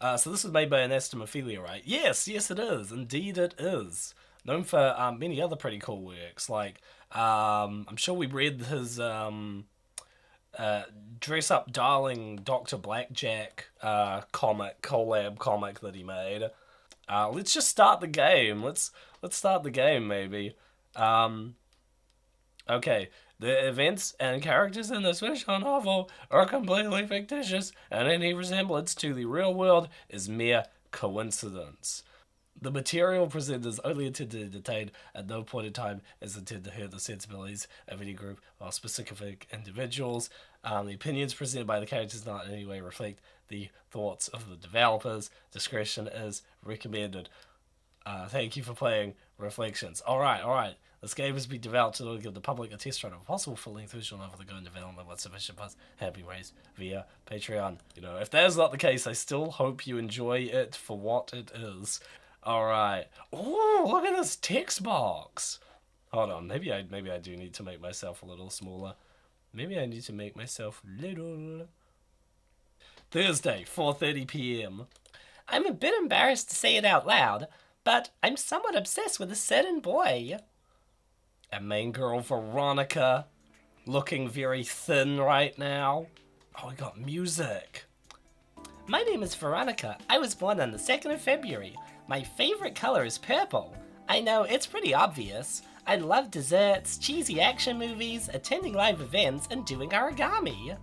So this was made by Anastomophilia, right? Yes, yes, it is. Indeed, it is. Known for many other pretty cool works, like I'm sure we read his uh, Dress Up Darling Doctor Blackjack comic collab comic that he made. Let's just start the game. Let's start the game, maybe. Um, Okay, the events and characters in this visual novel are completely fictitious, and any resemblance to the real world is mere coincidence. The material presented is only intended to entertain, at no point in time is intended to hurt the sensibilities of any group or specific individuals. The opinions presented by the characters not in any way reflect the thoughts of the developers. Discretion is recommended. Thank you for playing Reflections. All right. This game has been developed in order to give the public a test run of a possible full-length visual novel that go in development with sufficient funds have been raised via Patreon. If that is not the case, I still hope you enjoy it for what it is. All right. Oh, look at this text box. Hold on. Maybe I do need to make myself a little smaller. Maybe I need to make myself little. Thursday, 4:30 p.m. I'm a bit embarrassed to say it out loud, but I'm somewhat obsessed with a certain boy. A main girl, Veronica, looking very thin right now. Oh, we got music. My name is Veronica. I was born on the 2nd of February. My favorite color is purple. I know, it's pretty obvious. I love desserts, cheesy action movies, attending live events, and doing origami.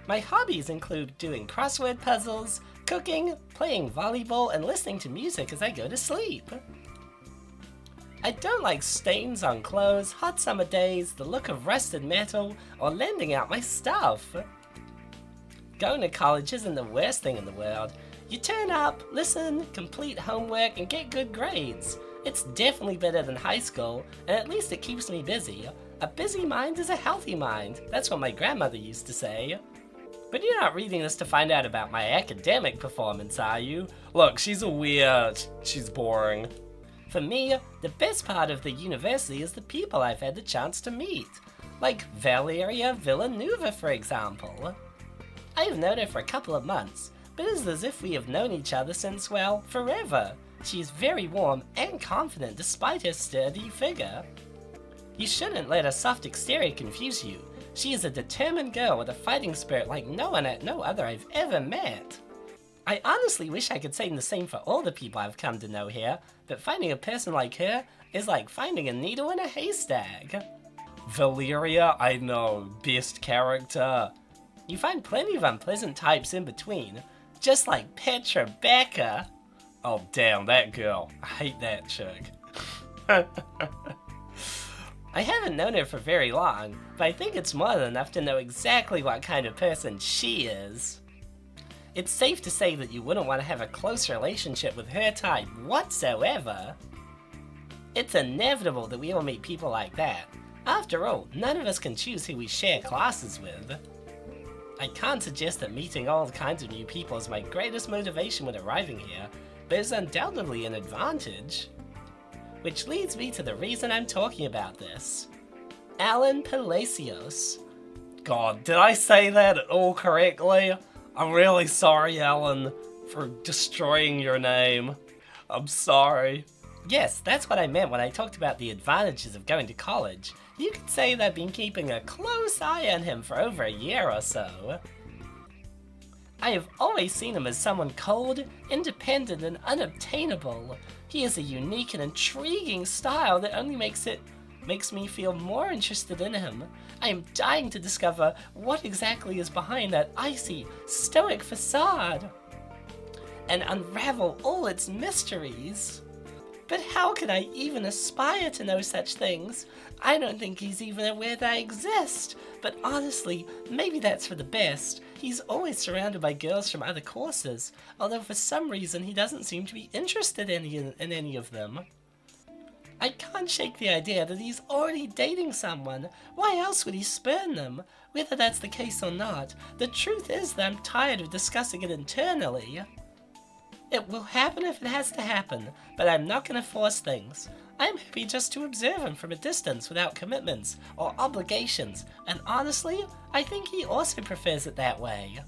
My hobbies include doing crossword puzzles, cooking, playing volleyball, and listening to music as I go to sleep. I don't like stains on clothes, hot summer days, the look of rusted metal, or lending out my stuff. Going to college isn't the worst thing in the world. You turn up, listen, complete homework, and get good grades. It's definitely better than high school, and at least it keeps me busy. A busy mind is a healthy mind. That's what my grandmother used to say. But you're not reading this to find out about my academic performance, are you? Look, she's a weird. She's boring. For me, the best part of the university is the people I've had the chance to meet. Like Valeria Villanueva, for example. I have known her for a couple of months, but it is as if we have known each other since, well, forever. She is very warm and confident despite her sturdy figure. You shouldn't let her soft exterior confuse you. She is a determined girl with a fighting spirit like no other I've ever met. I honestly wish I could say the same for all the people I've come to know here, but finding a person like her is like finding a needle in a haystack. Valeria, I know, best character. You find plenty of unpleasant types in between, just like Petra Becker. Oh damn, that girl. I hate that chick. I haven't known her for very long, but I think it's more than enough to know exactly what kind of person she is. It's safe to say that you wouldn't want to have a close relationship with her type whatsoever. It's inevitable that we will meet people like that. After all, none of us can choose who we share classes with. I can't suggest that meeting all kinds of new people is my greatest motivation when arriving here, but it's undoubtedly an advantage. Which leads me to the reason I'm talking about this. Alan Palacios. God, did I say that at all correctly? I'm really sorry, Alan, for destroying your name. I'm sorry. Yes, that's what I meant when I talked about the advantages of going to college. You could say that I've been keeping a close eye on him for over a year or so. I have always seen him as someone cold, independent, and unobtainable. He has a unique and intriguing style that only makes me feel more interested in him. I am dying to discover what exactly is behind that icy, stoic facade, and unravel all its mysteries. But how can I even aspire to know such things? I don't think he's even aware that I exist. But honestly, maybe that's for the best. He's always surrounded by girls from other courses, although for some reason he doesn't seem to be interested in any of them. I can't shake the idea that he's already dating someone. Why else would he spurn them? Whether that's the case or not, the truth is that I'm tired of discussing it internally. It will happen if it has to happen, but I'm not going to force things. I'm happy just to observe him from a distance without commitments or obligations, and honestly, I think he also prefers it that way.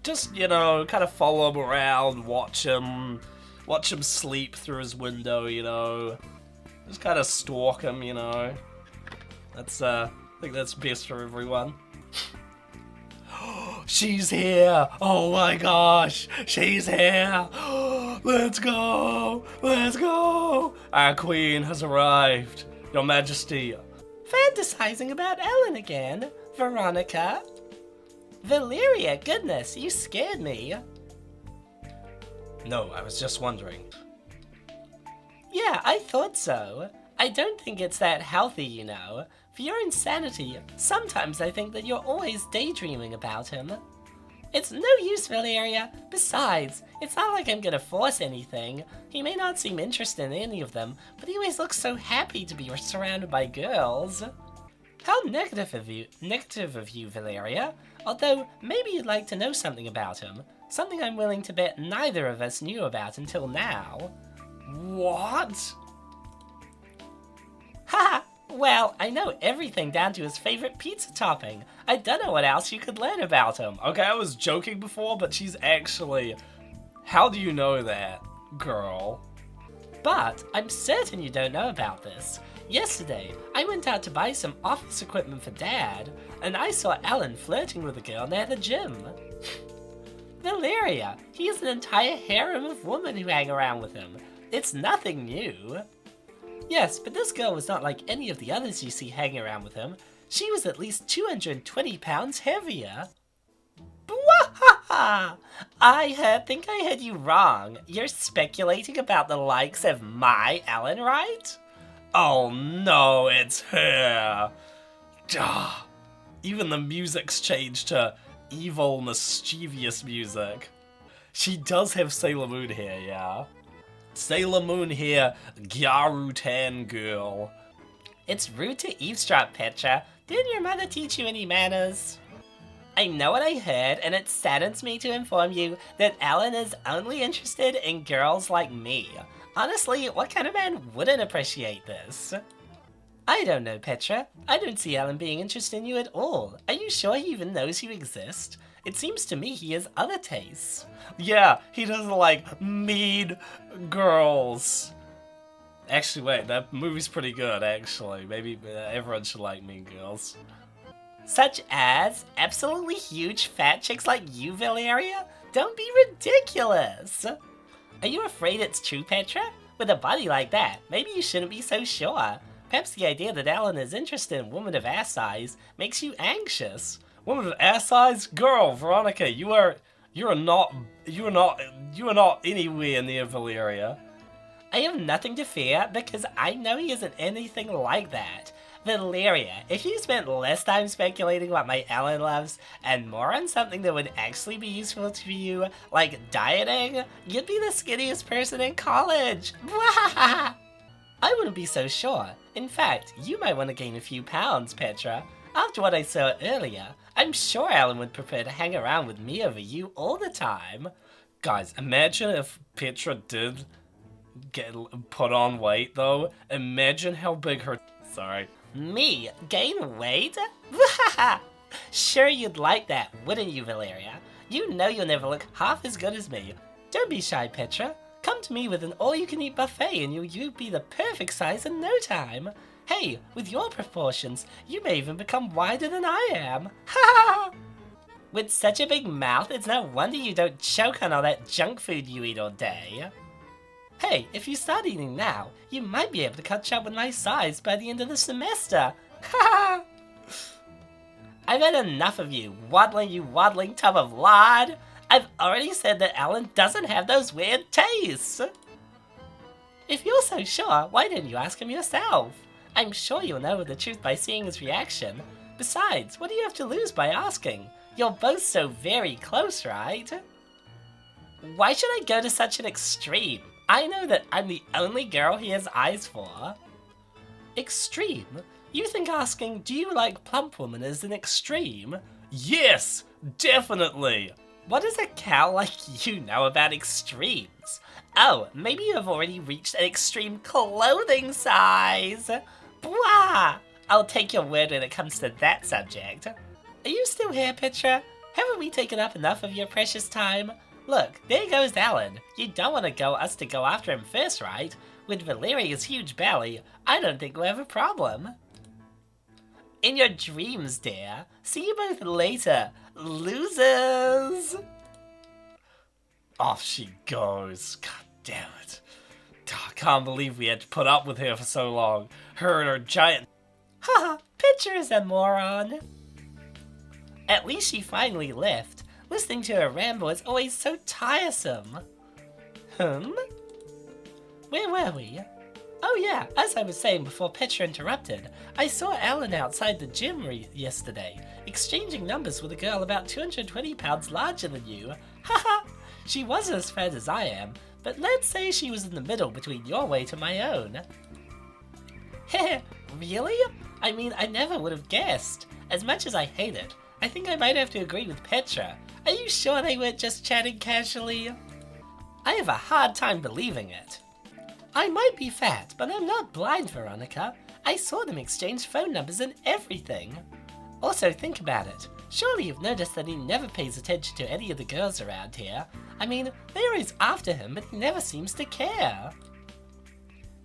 just, you know, kind of follow him around, watch him sleep through his window, you know. Just kind of stalk him, you know. That's, I think that's best for everyone. She's here! Oh my gosh! She's here! Let's go! Let's go! Our queen has arrived. Your Majesty. Fantasizing about Ellen again, Veronica? Valeria, goodness, you scared me. No, I was just wondering. Yeah, I thought so. I don't think it's that healthy, you know. For your insanity, sometimes I think that you're always daydreaming about him. It's no use, Valeria. Besides, it's not like I'm gonna force anything. He may not seem interested in any of them, but he always looks so happy to be surrounded by girls. How negative of you, Valeria. Although, maybe you'd like to know something about him. Something I'm willing to bet neither of us knew about until now. What? Haha! Well, I know everything down to his favorite pizza topping. I don't know what else you could learn about him. Okay, I was joking before, but she's actually... How do you know that, girl? But I'm certain you don't know about this. Yesterday, I went out to buy some office equipment for Dad, and I saw Alan flirting with a girl near the gym. Valeria, he has an entire harem of women who hang around with him. It's nothing new. Yes, but this girl was not like any of the others you see hanging around with him. She was at least 220 pounds heavier. Bwahaha! Think I heard you wrong. You're speculating about the likes of my Ellen, right? Oh no, it's her. Ah, even the music's changed to evil, mischievous music. She does have Sailor Moon hair, yeah. Sailor Moon hair, Gyarutan girl. It's rude to eavesdrop, Petra. Didn't your mother teach you any manners? I know what I heard, and it saddens me to inform you that Alan is only interested in girls like me. Honestly, what kind of man wouldn't appreciate this? I don't know, Petra. I don't see Alan being interested in you at all. Are you sure he even knows you exist? It seems to me he has other tastes. Yeah, he doesn't like mean girls. Actually, wait, that movie's pretty good, actually. Maybe everyone should like Mean Girls. Such as absolutely huge fat chicks like you, Valeria? Don't be ridiculous! Are you afraid it's true, Petra? With a body like that, maybe you shouldn't be so sure. Perhaps the idea that Alan is interested in women of our size makes you anxious. Woman of our size? Girl, Veronica, you are not anywhere near Valeria. I have nothing to fear because I know he isn't anything like that. Valeria, if you spent less time speculating what my Ellen loves and more on something that would actually be useful to you, like dieting, you'd be the skinniest person in college. I wouldn't be so sure. In fact, you might want to gain a few pounds, Petra. After what I saw earlier, I'm sure Alan would prefer to hang around with me over you all the time. Guys, imagine if Petra did put on weight, though. Imagine how big her... Sorry. Me? Gain weight? Sure you'd like that, wouldn't you, Valeria? You know you'll never look half as good as me. Don't be shy, Petra. Come to me with an all-you-can-eat buffet and you'll be the perfect size in no time. Hey, with your proportions, you may even become wider than I am. Ha! With such a big mouth, it's no wonder you don't choke on all that junk food you eat all day. Hey, if you start eating now, you might be able to catch up with my size by the end of the semester. Ha! I've had enough of you waddling tub of lard. I've already said that Alan doesn't have those weird tastes. If you're so sure, why didn't you ask him yourself? I'm sure you'll know the truth by seeing his reaction. Besides, what do you have to lose by asking? You're both so very close, right? Why should I go to such an extreme? I know that I'm the only girl he has eyes for. Extreme? You think asking, do you like plump women is an extreme? Yes, definitely. What does a cow like you know about extremes? Oh, maybe you have already reached an extreme clothing size. Blah! I'll take your word when it comes to that subject. Are you still here, Petra? Haven't we taken up enough of your precious time? Look, there goes Alan. You don't want us to go after him first, right? With Valeria's huge belly, I don't think we'll have a problem. In your dreams, dear. See you both later, losers! Off she goes. God damn it. I can't believe we had to put up with her for so long. Her and her giant... Haha, Pitcher is a moron. At least she finally left. Listening to her ramble is always so tiresome. Where were we? Oh yeah, as I was saying before Petra interrupted, I saw Alan outside the gym yesterday, exchanging numbers with a girl about 220 pounds larger than you. Haha, she wasn't as fat as I am, but let's say she was in the middle between your weight and my own. Heh, really? I mean, I never would have guessed. As much as I hate it, I think I might have to agree with Petra. Are you sure they weren't just chatting casually? I have a hard time believing it. I might be fat, but I'm not blind, Veronica. I saw them exchange phone numbers and everything. Also, think about it. Surely you've noticed that he never pays attention to any of the girls around here. I mean, they're always after him, but he never seems to care.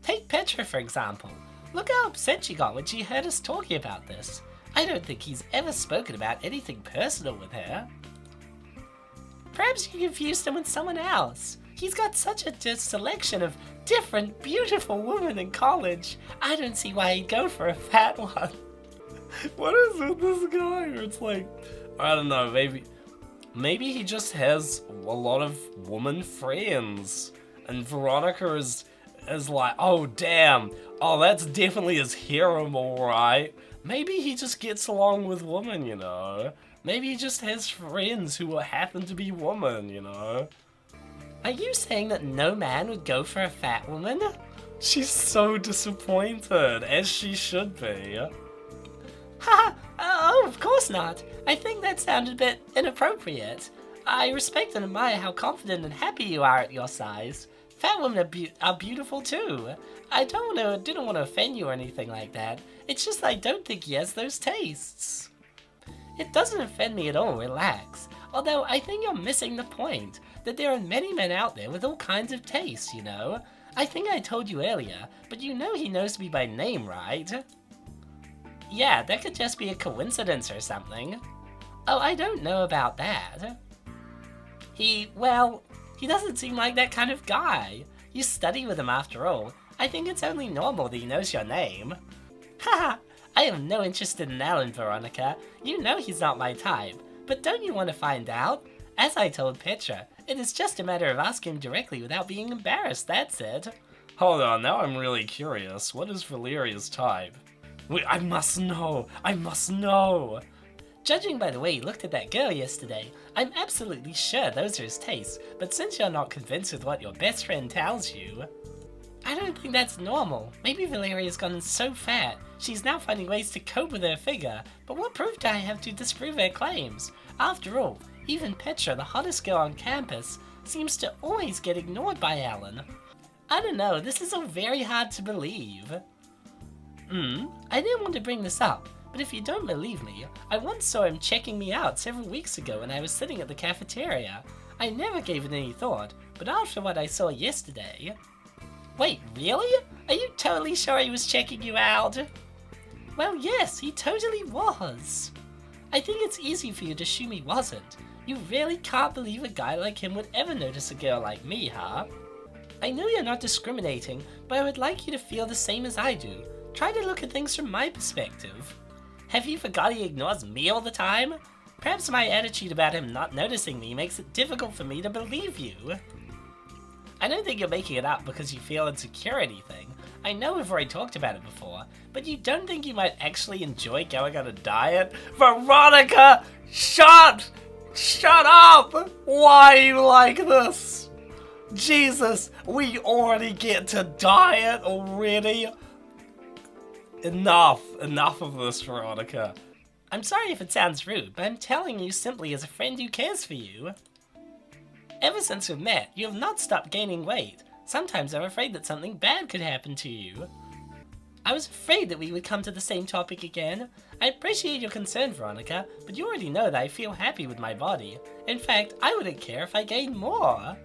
Take Petra, for example. Look how upset she got when she heard us talking about this. I don't think he's ever spoken about anything personal with her. Perhaps you confused him with someone else. He's got such a selection of different, beautiful women in college. I don't see why he'd go for a fat one. What is with this guy? It's like, I don't know, maybe he just has a lot of woman friends. And Veronica is like, oh damn, oh that's definitely his harem, alright. Maybe he just gets along with women, you know. Maybe he just has friends who happen to be women, you know. Are you saying that no man would go for a fat woman? She's so disappointed, as she should be. Haha, oh, of course not. I think that sounded a bit inappropriate. I respect and admire how confident and happy you are at your size. Fat women are beautiful too. I didn't want to offend you or anything like that. It's just I don't think he has those tastes. It doesn't offend me at all, relax. Although I think you're missing the point, that there are many men out there with all kinds of tastes, you know? I think I told you earlier, but you know he knows me by name, right? Yeah, that could just be a coincidence or something. Oh, I don't know about that. He doesn't seem like that kind of guy. You study with him after all. I think it's only normal that he knows your name. Haha, I have no interest in Alan, Veronica. You know he's not my type. But don't you want to find out? As I told Petra, it is just a matter of asking him directly without being embarrassed, that's it. Hold on, now I'm really curious. What is Valeria's type? Wait, I must know! Judging by the way he looked at that girl yesterday, I'm absolutely sure those are his tastes, but since you're not convinced with what your best friend tells you... I don't think that's normal. Maybe Valeria's gotten so fat, she's now finding ways to cope with her figure, but what proof do I have to disprove her claims? After all, even Petra, the hottest girl on campus, seems to always get ignored by Alan. I don't know, this is all very hard to believe. I didn't want to bring this up, but if you don't believe me, I once saw him checking me out several weeks ago when I was sitting at the cafeteria. I never gave it any thought, but after what I saw yesterday... Wait, really? Are you totally sure he was checking you out? Well, yes, he totally was. I think it's easy for you to assume he wasn't. You really can't believe a guy like him would ever notice a girl like me, huh? I know you're not discriminating, but I would like you to feel the same as I do. Try to look at things from my perspective. Have you forgot he ignores me all the time? Perhaps my attitude about him not noticing me makes it difficult for me to believe you. I don't think you're making it up because you feel insecure or anything. I know we've already talked about it before, but you don't think you might actually enjoy going on a diet? Veronica! Shut up! Why are you like this? Jesus, we already get to diet already? Enough of this, Veronica. I'm sorry if it sounds rude, but I'm telling you simply as a friend who cares for you. Ever since we've met, you have not stopped gaining weight. Sometimes I'm afraid that something bad could happen to you. I was afraid that we would come to the same topic again. I appreciate your concern, Veronica, but you already know that I feel happy with my body. In fact, I wouldn't care if I gained more.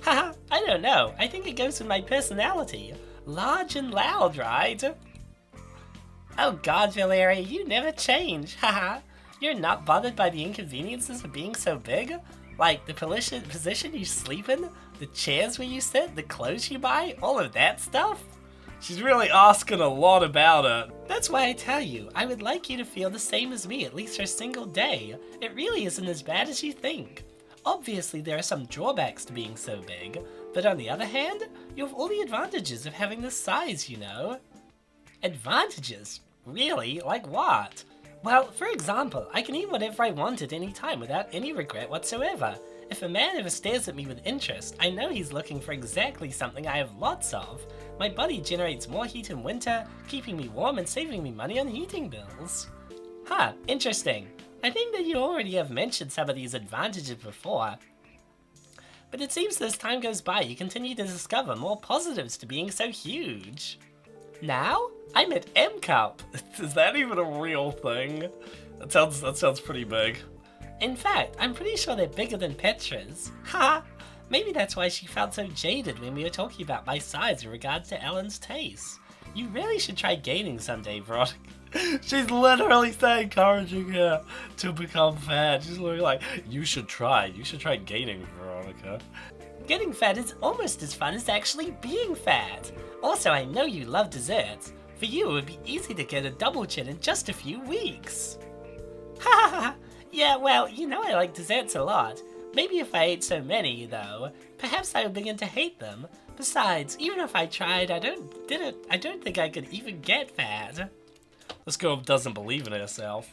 Haha, I don't know. I think it goes with my personality. Large and loud, right? Oh god, Valeria, you never change. Haha. You're not bothered by the inconveniences of being so big? Like the position you sleep in, the chairs where you sit, the clothes you buy, all of that stuff? She's really asking a lot about it. That's why I tell you, I would like you to feel the same as me at least for a single day. It really isn't as bad as you think. Obviously, there are some drawbacks to being so big, but on the other hand, you have all the advantages of having this size, you know? Advantages? Really? Like what? Well, for example, I can eat whatever I want at any time without any regret whatsoever. If a man ever stares at me with interest, I know he's looking for exactly something I have lots of. My body generates more heat in winter, keeping me warm and saving me money on heating bills. Huh, interesting. I think that you already have mentioned some of these advantages before. But it seems as time goes by, you continue to discover more positives to being so huge. Now, I'm at M Cup. Is that even a real thing? That sounds pretty big. In fact, I'm pretty sure they're bigger than Petra's. Ha! Maybe that's why she felt so jaded when we were talking about my size in regards to Ellen's taste. You really should try gaining someday, Veronica. She's literally encouraging her to become fat. She's literally like, you should try gaining, Veronica. Getting fat is almost as fun as actually being fat. Also, I know you love desserts. For you, it would be easy to get a double chin in just a few weeks. Ha ha ha! Yeah, well, you know I like desserts a lot. Maybe if I ate so many, though, perhaps I would begin to hate them. Besides, even if I tried, I don't think I could even get fat. This girl doesn't believe in herself.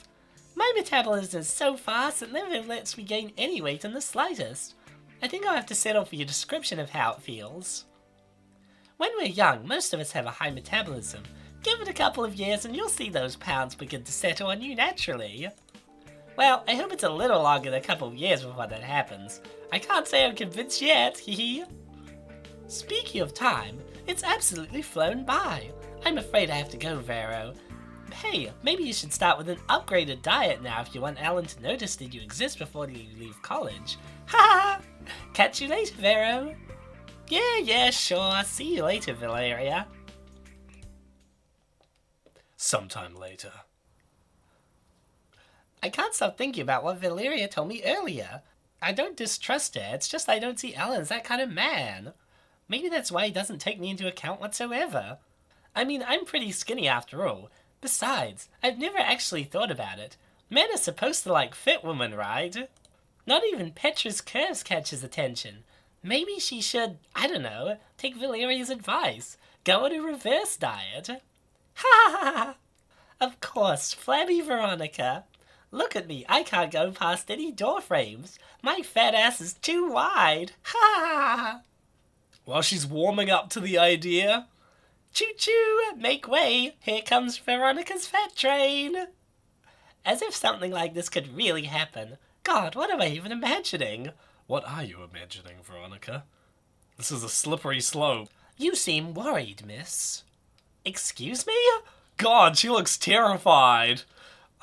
My metabolism is so fast it never lets me gain any weight in the slightest. I think I'll have to settle for your description of how it feels. When we're young, most of us have a high metabolism. Give it a couple of years and you'll see those pounds begin to settle on you naturally. Well, I hope it's a little longer than a couple of years before that happens. I can't say I'm convinced yet, hee. Speaking of time, it's absolutely flown by. I'm afraid I have to go, Vero. Hey, maybe you should start with an upgraded diet now if you want Alan to notice that you exist before you leave college. Ha ha! Catch you later, Vero. Yeah, sure. See you later, Valeria. Sometime later. I can't stop thinking about what Valeria told me earlier. I don't distrust her, it's just I don't see Alan as that kind of man. Maybe that's why he doesn't take me into account whatsoever. I mean, I'm pretty skinny after all. Besides, I've never actually thought about it. Men are supposed to like fit women, right? Not even Petra's curves catch his attention. Maybe she should, I don't know, take Valeria's advice. Go on a reverse diet. Ha ha ha! Of course, flabby Veronica. Look at me, I can't go past any door frames. My fat ass is too wide. Ha ha ha! While she's warming up to the idea, choo-choo, make way, here comes Veronica's fat train. As if something like this could really happen. God, what am I even imagining? What are you imagining, Veronica? This is a slippery slope. You seem worried, miss. Excuse me? God, she looks terrified.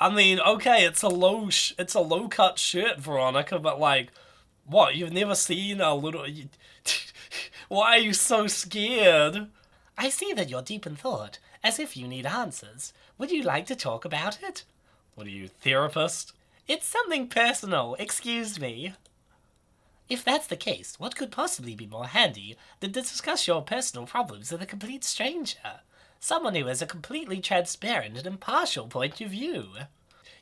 I mean, okay, it's a low cut shirt, Veronica, but like, what? You've never seen a little? Why are you so scared? I see that you're deep in thought, as if you need answers. Would you like to talk about it? What are you, therapist? It's something personal. Excuse me. If that's the case, what could possibly be more handy than to discuss your personal problems with a complete stranger? Someone who has a completely transparent and impartial point of view.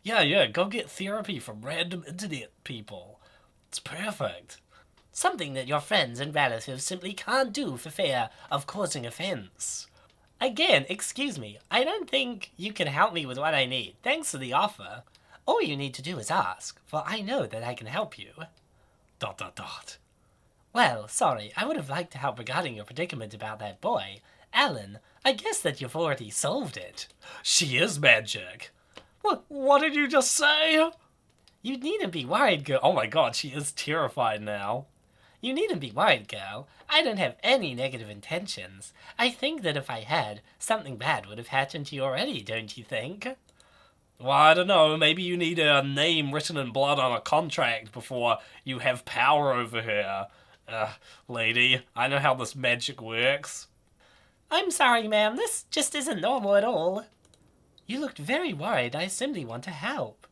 Yeah, go get therapy from random internet people. It's perfect. Something that your friends and relatives simply can't do for fear of causing offense. Again, excuse me, I don't think you can help me with what I need. Thanks for the offer. All you need to do is ask, for I know that I can help you. ... Well, sorry, I would have liked to help regarding your predicament about that boy. Alan, I guess that you've already solved it. She is magic. What did you just say? You needn't be worried, girl. Oh my god, she is terrified now. You needn't be worried, girl. I don't have any negative intentions. I think that if I had, something bad would have happened to you already, don't you think? Well, I don't know, maybe you need a name written in blood on a contract before you have power over her. Lady, I know how this magic works. I'm sorry, ma'am, this just isn't normal at all. You looked very worried. I simply want to help.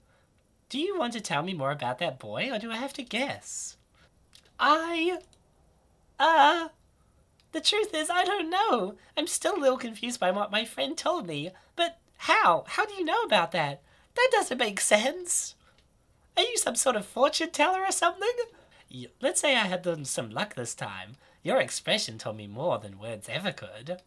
Do you want to tell me more about that boy, or do I have to guess? The truth is, I don't know. I'm still a little confused by what my friend told me. But how? How do you know about that? That doesn't make sense. Are you some sort of fortune teller or something? Let's say I had some luck this time. Your expression told me more than words ever could.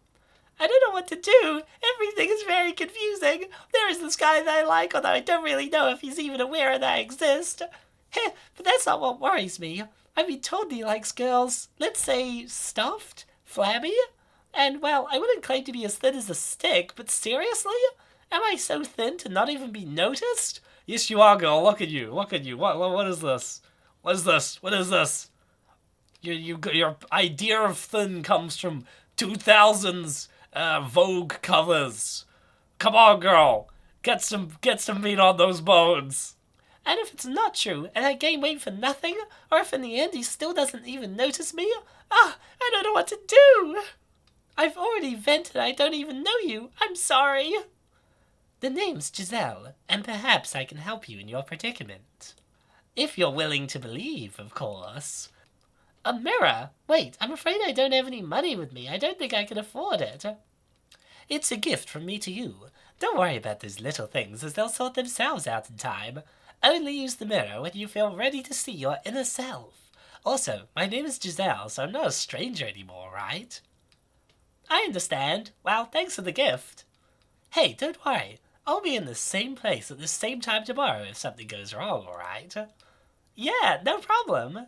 I don't know what to do. Everything is very confusing. There is this guy that I like, although I don't really know if he's even aware that I exist. Heh, but that's not what worries me. I've been told he likes girls, let's say, stuffed, flabby, and, well, I wouldn't claim to be as thin as a stick, but seriously? Am I so thin to not even be noticed? Yes, you are, girl. Look at you. Look at you. What is this? What is this? What is this? Your idea of thin comes from 2000s Vogue covers. Come on, girl. Get some meat on those bones. And if it's not true, and I gain weight for nothing, or if in the end he still doesn't even notice me, I don't know what to do. I've already vented, I don't even know you. I'm sorry. The name's Giselle, and perhaps I can help you in your predicament. If you're willing to believe, of course. A mirror? Wait, I'm afraid I don't have any money with me. I don't think I can afford it. It's a gift from me to you. Don't worry about those little things, as they'll sort themselves out in time. Only use the mirror when you feel ready to see your inner self. Also, my name is Giselle, so I'm not a stranger anymore, right? I understand. Well, thanks for the gift. Hey, don't worry. I'll be in the same place at the same time tomorrow if something goes wrong, alright? Yeah, no problem.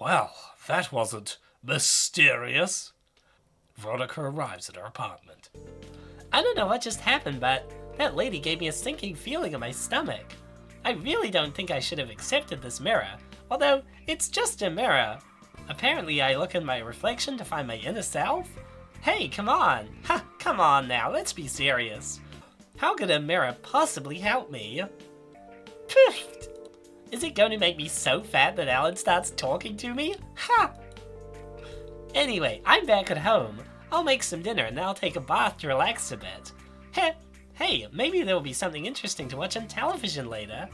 Well, that wasn't mysterious. Veronica arrives at her apartment. I don't know what just happened, but that lady gave me a sinking feeling in my stomach. I really don't think I should have accepted this mirror, although it's just a mirror. Apparently I look in my reflection to find my inner self? Hey, come on. Come on now, let's be serious. How could a mirror possibly help me? Poof! Is it going to make me so fat that Alan starts talking to me? Ha! Anyway, I'm back at home. I'll make some dinner and then I'll take a bath to relax a bit. Hey, maybe there will be something interesting to watch on television later.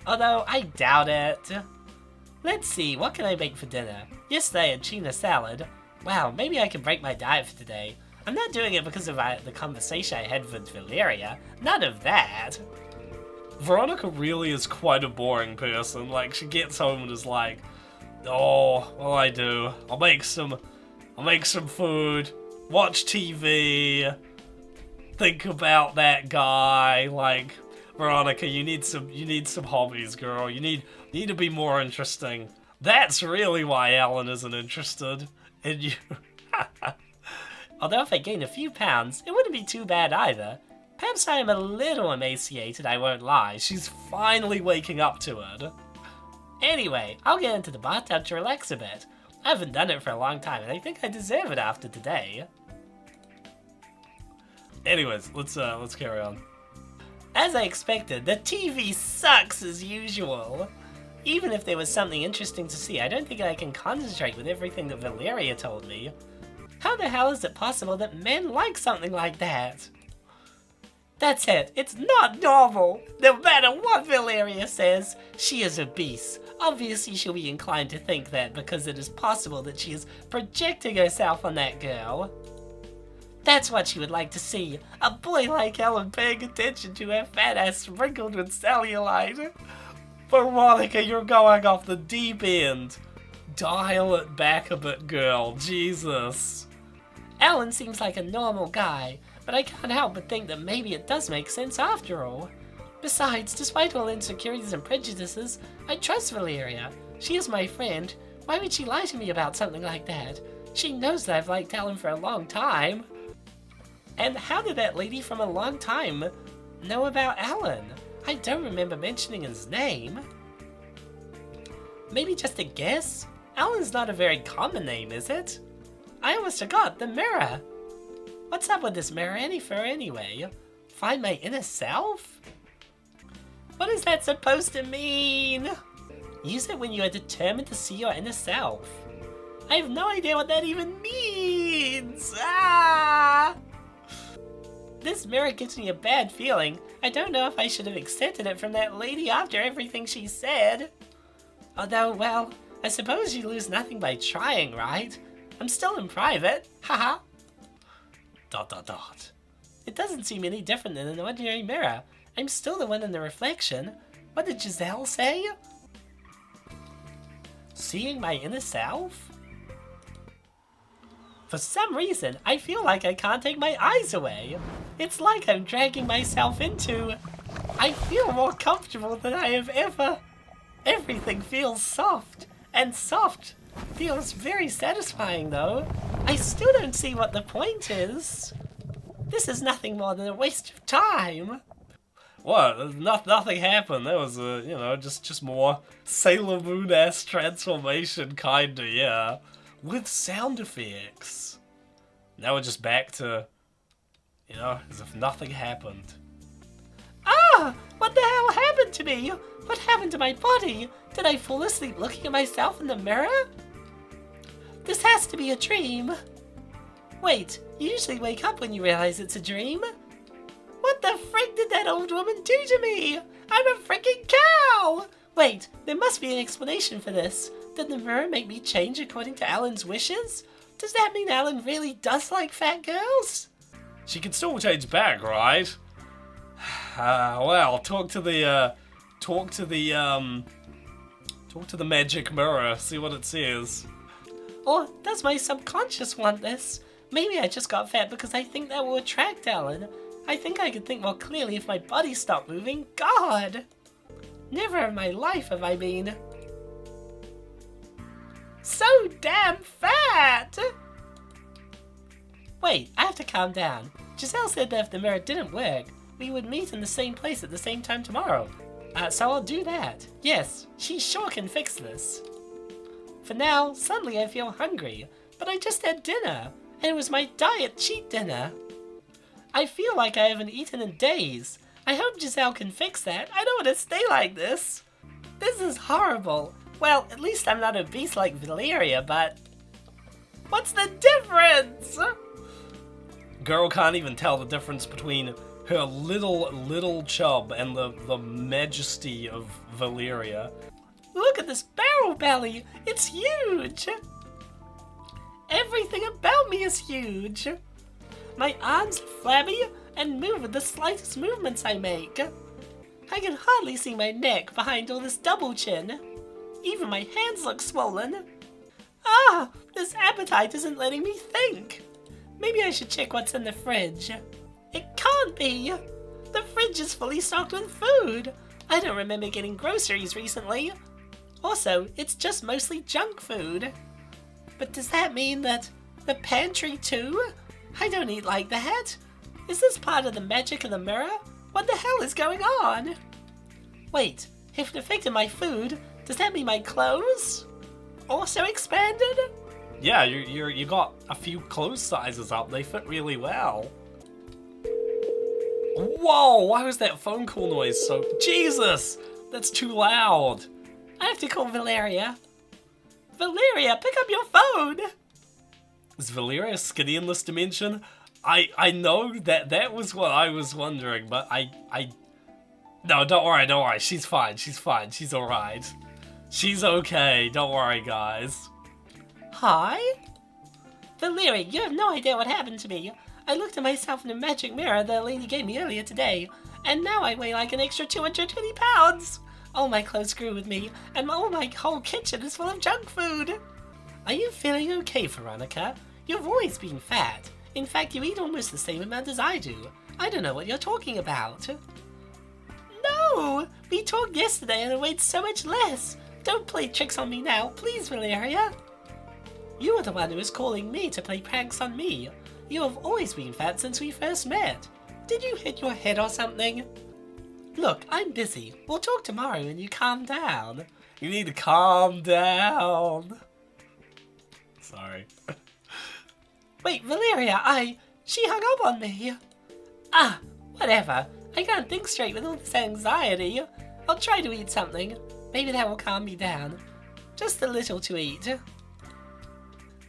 Although, I doubt it. Let's see, what can I make for dinner? Yesterday I had tuna salad. Wow, maybe I can break my diet for today. I'm not doing it because of the conversation I had with Valeria. None of that. Veronica really is quite a boring person. Like, she gets home and is like, oh, what'll I do? I'll make some food, watch TV, think about that guy. Like, Veronica, you need some hobbies, girl. You need to be more interesting. That's really why Alan isn't interested in you. Although if I gain a few pounds, it wouldn't be too bad either. Perhaps I am a little emaciated, I won't lie. She's finally waking up to it. Anyway, I'll get into the bathtub to relax a bit. I haven't done it for a long time, and I think I deserve it after today. Anyways, let's carry on. As I expected, the TV sucks as usual. Even if there was something interesting to see, I don't think I can concentrate with everything that Valeria told me. How the hell is it possible that men like something like that? That's it, it's not normal! No matter what Valeria says, she is obese. Obviously she'll be inclined to think that because it is possible that she is projecting herself on that girl. That's what she would like to see, a boy like Ellen paying attention to her fat ass sprinkled with cellulite. Veronica, you're going off the deep end. Dial it back a bit, girl, Jesus. Alan seems like a normal guy, but I can't help but think that maybe it does make sense after all. Besides, despite all insecurities and prejudices, I trust Valeria. She is my friend. Why would she lie to me about something like that? She knows that I've liked Alan for a long time. And how did that lady from a long time know about Alan? I don't remember mentioning his name. Maybe just a guess? Alan's not a very common name, is it? I almost forgot, the mirror. What's up with this mirror anyway? Find my inner self? What is that supposed to mean? Use it when you are determined to see your inner self. I have no idea what that even means! Ah! This mirror gives me a bad feeling. I don't know if I should have accepted it from that lady after everything she said. Although, well, I suppose you lose nothing by trying, right? I'm still in private, haha. ... It doesn't seem any different than an ordinary mirror. I'm still the one in the reflection. What did Giselle say? Seeing my inner self? For some reason, I feel like I can't take my eyes away. It's like I'm dragging myself into... I feel more comfortable than I have ever. Everything feels soft, and soft feels very satisfying though. I still don't see what the point is. This is nothing more than a waste of time. What? Nothing happened. That was just more Sailor Moon-esque transformation, kinda, yeah. With sound effects. Now we're just back to, as if nothing happened. Ah! What the hell happened to me? What happened to my body? Did I fall asleep looking at myself in the mirror? This has to be a dream. Wait, you usually wake up when you realize it's a dream? What the frick did that old woman do to me? I'm a freaking cow! Wait, there must be an explanation for this. Did the mirror make me change according to Alan's wishes? Does that mean Alan really does like fat girls? She can still change back, right? Well, talk to the magic mirror, see what it says. Or does my subconscious want this? Maybe I just got fat because I think that will attract Alan. I think I could think more clearly if my body stopped moving. God! Never in my life have I been so damn fat! Wait, I have to calm down. Giselle said that if the mirror didn't work, we would meet in the same place at the same time tomorrow. So I'll do that. Yes, she sure can fix this. For now, suddenly I feel hungry, but I just had dinner, and it was my diet cheat dinner. I feel like I haven't eaten in days. I hope Giselle can fix that. I don't want to stay like this. This is horrible. Well, at least I'm not obese like Valeria, but... What's the difference? Girl can't even tell the difference between her little chub and the majesty of Valeria. Look at this barrel belly. It's huge. Everything about me is huge. My arms are flabby and move with the slightest movements I make. I can hardly see my neck behind all this double chin. Even my hands look swollen. Ah, this appetite isn't letting me think. Maybe I should check what's in the fridge. It can't be. The fridge is fully stocked with food. I don't remember getting groceries recently. Also, it's just mostly junk food. But does that mean that the pantry too? I don't eat like that. Is this part of the magic of the mirror? What the hell is going on? Wait, if it affected my food, does that mean my clothes also expanded? Yeah, you got a few clothes sizes up. They fit really well. Whoa, why was that phone call noise so... Jesus! That's too loud. I have to call Valeria. Valeria, pick up your phone! Is Valeria skinny in this dimension? I know that was what I was wondering, but No, don't worry. She's fine. She's alright. She's okay. Don't worry, guys. Hi? Valeria, you have no idea what happened to me. I looked at myself in the magic mirror the lady gave me earlier today, and now I weigh like an extra 220 pounds. All my clothes grew with me, and my whole kitchen is full of junk food. Are you feeling okay, Veronica? You've always been fat. In fact, you eat almost the same amount as I do. I don't know what you're talking about. No! We talked yesterday and I weighed so much less. Don't play tricks on me now, please, Valeria. You are the one who is calling me to play pranks on me. You have always been fat since we first met. Did you hit your head or something? Look, I'm busy. We'll talk tomorrow when you calm down. You need to calm down. Sorry. Wait, Valeria, she hung up on me. Whatever. I can't think straight with all this anxiety. I'll try to eat something. Maybe that will calm me down. Just a little to eat.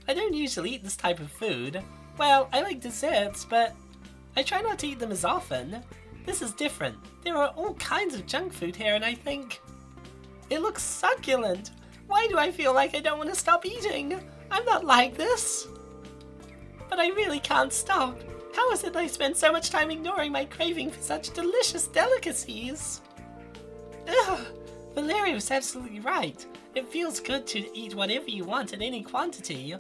I don't usually eat this type of food. Well, I like desserts, but I try not to eat them as often. This is different. There are all kinds of junk food here, and I think... It looks succulent. Why do I feel like I don't want to stop eating? I'm not like this. But I really can't stop. How is it I spend so much time ignoring my craving for such delicious delicacies? Ugh, Valeria was absolutely right. It feels good to eat whatever you want in any quantity.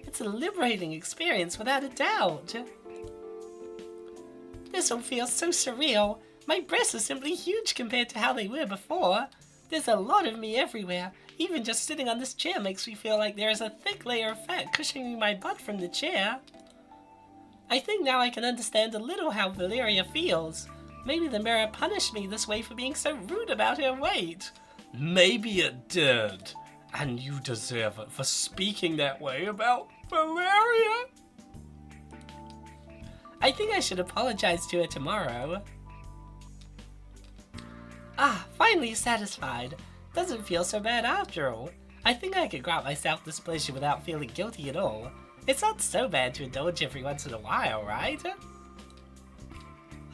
It's a liberating experience without a doubt. This all feels so surreal. My breasts are simply huge compared to how they were before. There's a lot of me everywhere. Even just sitting on this chair makes me feel like there is a thick layer of fat cushioning my butt from the chair. I think now I can understand a little how Valeria feels. Maybe the mirror punished me this way for being so rude about her weight. Maybe it did. And you deserve it for speaking that way about Valeria. I think I should apologize to her tomorrow. Finally satisfied. Doesn't feel so bad after all. I think I could grant myself this pleasure without feeling guilty at all. It's not so bad to indulge every once in a while, right?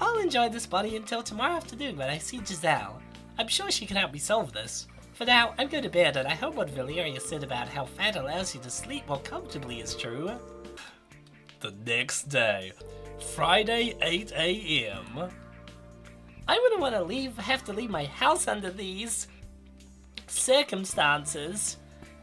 I'll enjoy this body until tomorrow afternoon when I see Giselle. I'm sure she can help me solve this. For now, I'm going to bed, and I hope what Valeria said about how fat allows you to sleep more comfortably is true. The next day, Friday, 8 a.m. I wouldn't want to have to leave my house under these circumstances,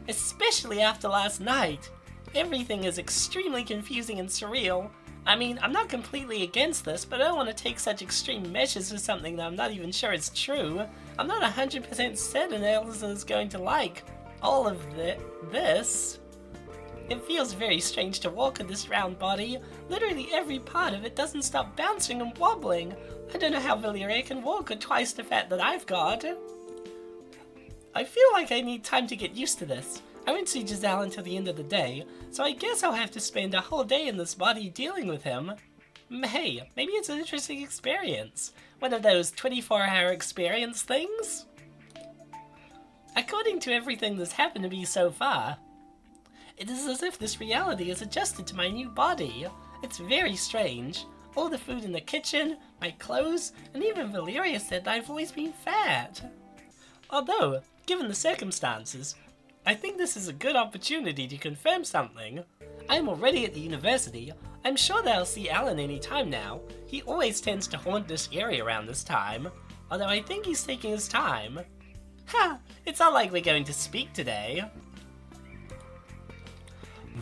especially after last night. Everything is extremely confusing and surreal. I mean, I'm not completely against this, but I don't want to take such extreme measures for something that I'm not even sure is true. I'm not 100% certain Elsa is going to like all of this. It feels very strange to walk in this round body. Literally every part of it doesn't stop bouncing and wobbling. I don't know how Valeria can walk with twice the fat that I've got. I feel like I need time to get used to this. I won't see Giselle until the end of the day, so I guess I'll have to spend a whole day in this body dealing with him. Hey, maybe it's an interesting experience. One of those 24-hour experience things? According to everything that's happened to me so far, it is as if this reality is adjusted to my new body. It's very strange. All the food in the kitchen, my clothes, and even Valeria said that I've always been fat. Although, given the circumstances, I think this is a good opportunity to confirm something. I'm already at the university. I'm sure that I'll see Alan any time now. He always tends to haunt this area around this time, although I think he's taking his time. It's not like we're going to speak today.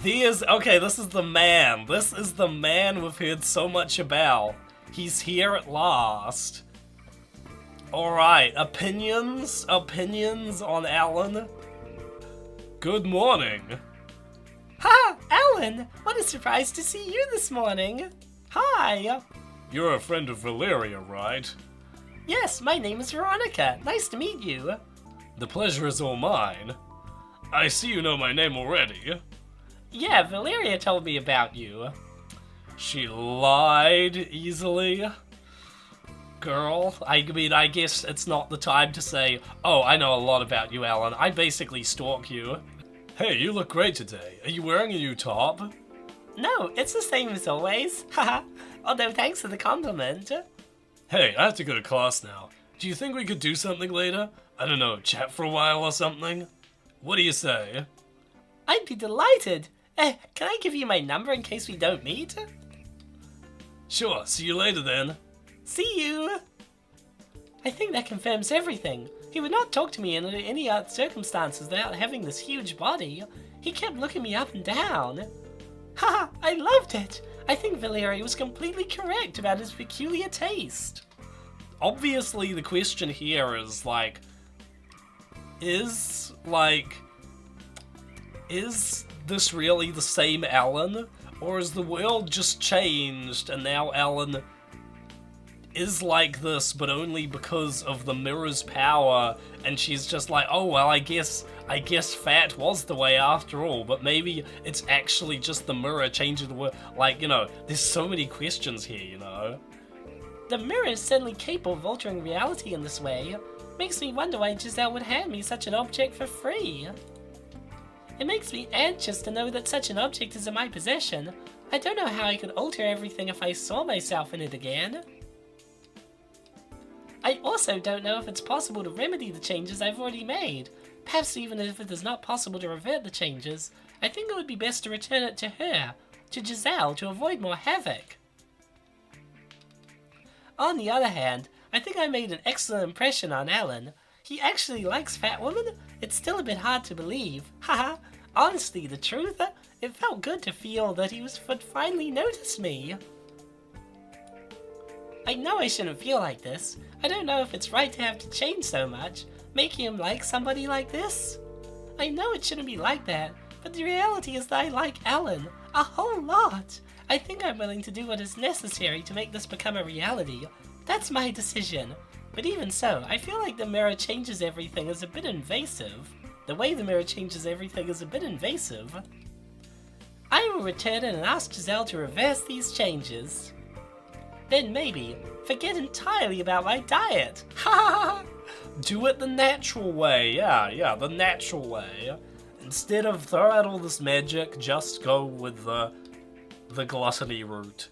Okay, this is the man. This is the man we've heard so much about. He's here at last. Alright, opinions on Alan? Good morning. Alan! What a surprise to see you this morning. Hi! You're a friend of Valeria, right? Yes, my name is Veronica. Nice to meet you. The pleasure is all mine. I see you know my name already. Yeah, Valeria told me about you. She lied easily. Girl, I mean, I guess it's not the time to say, oh, I know a lot about you, Alan. I basically stalk you. Hey, you look great today. Are you wearing a new top? No, it's the same as always. Haha. Although thanks for the compliment. Hey, I have to go to class now. Do you think we could do something later? I don't know, chat for a while or something? What do you say? I'd be delighted. Can I give you my number in case we don't meet? Sure, see you later then. See you! I think that confirms everything. He would not talk to me under any other circumstances without having this huge body. He kept looking me up and down. Haha, I loved it! I think Valeria was completely correct about his peculiar taste. Obviously, the question here is, is this really the same Alan? Or has the world just changed and now Alan is like this, but only because of the mirror's power, and she's just like, oh well, I guess fat was the way after all, but maybe it's actually just the mirror changing the world. Like, there's so many questions here, The mirror is certainly capable of altering reality in this way. Makes me wonder why Giselle would hand me such an object for free. It makes me anxious to know that such an object is in my possession. I don't know how I could alter everything if I saw myself in it again. I also don't know if it's possible to remedy the changes I've already made. Perhaps even if it is not possible to revert the changes, I think it would be best to return it to her, to Giselle, to avoid more havoc. On the other hand, I think I made an excellent impression on Alan. He actually likes fat women? It's still a bit hard to believe. Haha, honestly, the truth, it felt good to feel that he would finally notice me. I know I shouldn't feel like this. I don't know if it's right to have to change so much, making him like somebody like this. I know it shouldn't be like that, but the reality is that I like Alan a whole lot. I think I'm willing to do what is necessary to make this become a reality. That's my decision. But even so, I feel like the mirror changes everything is a bit invasive. The way the mirror changes everything is a bit invasive. I will return it and ask Giselle to reverse these changes. Then maybe forget entirely about my diet. Ha ha ha! Do it the natural way, yeah, the natural way. Instead of throw out all this magic, just go with the gluttony route.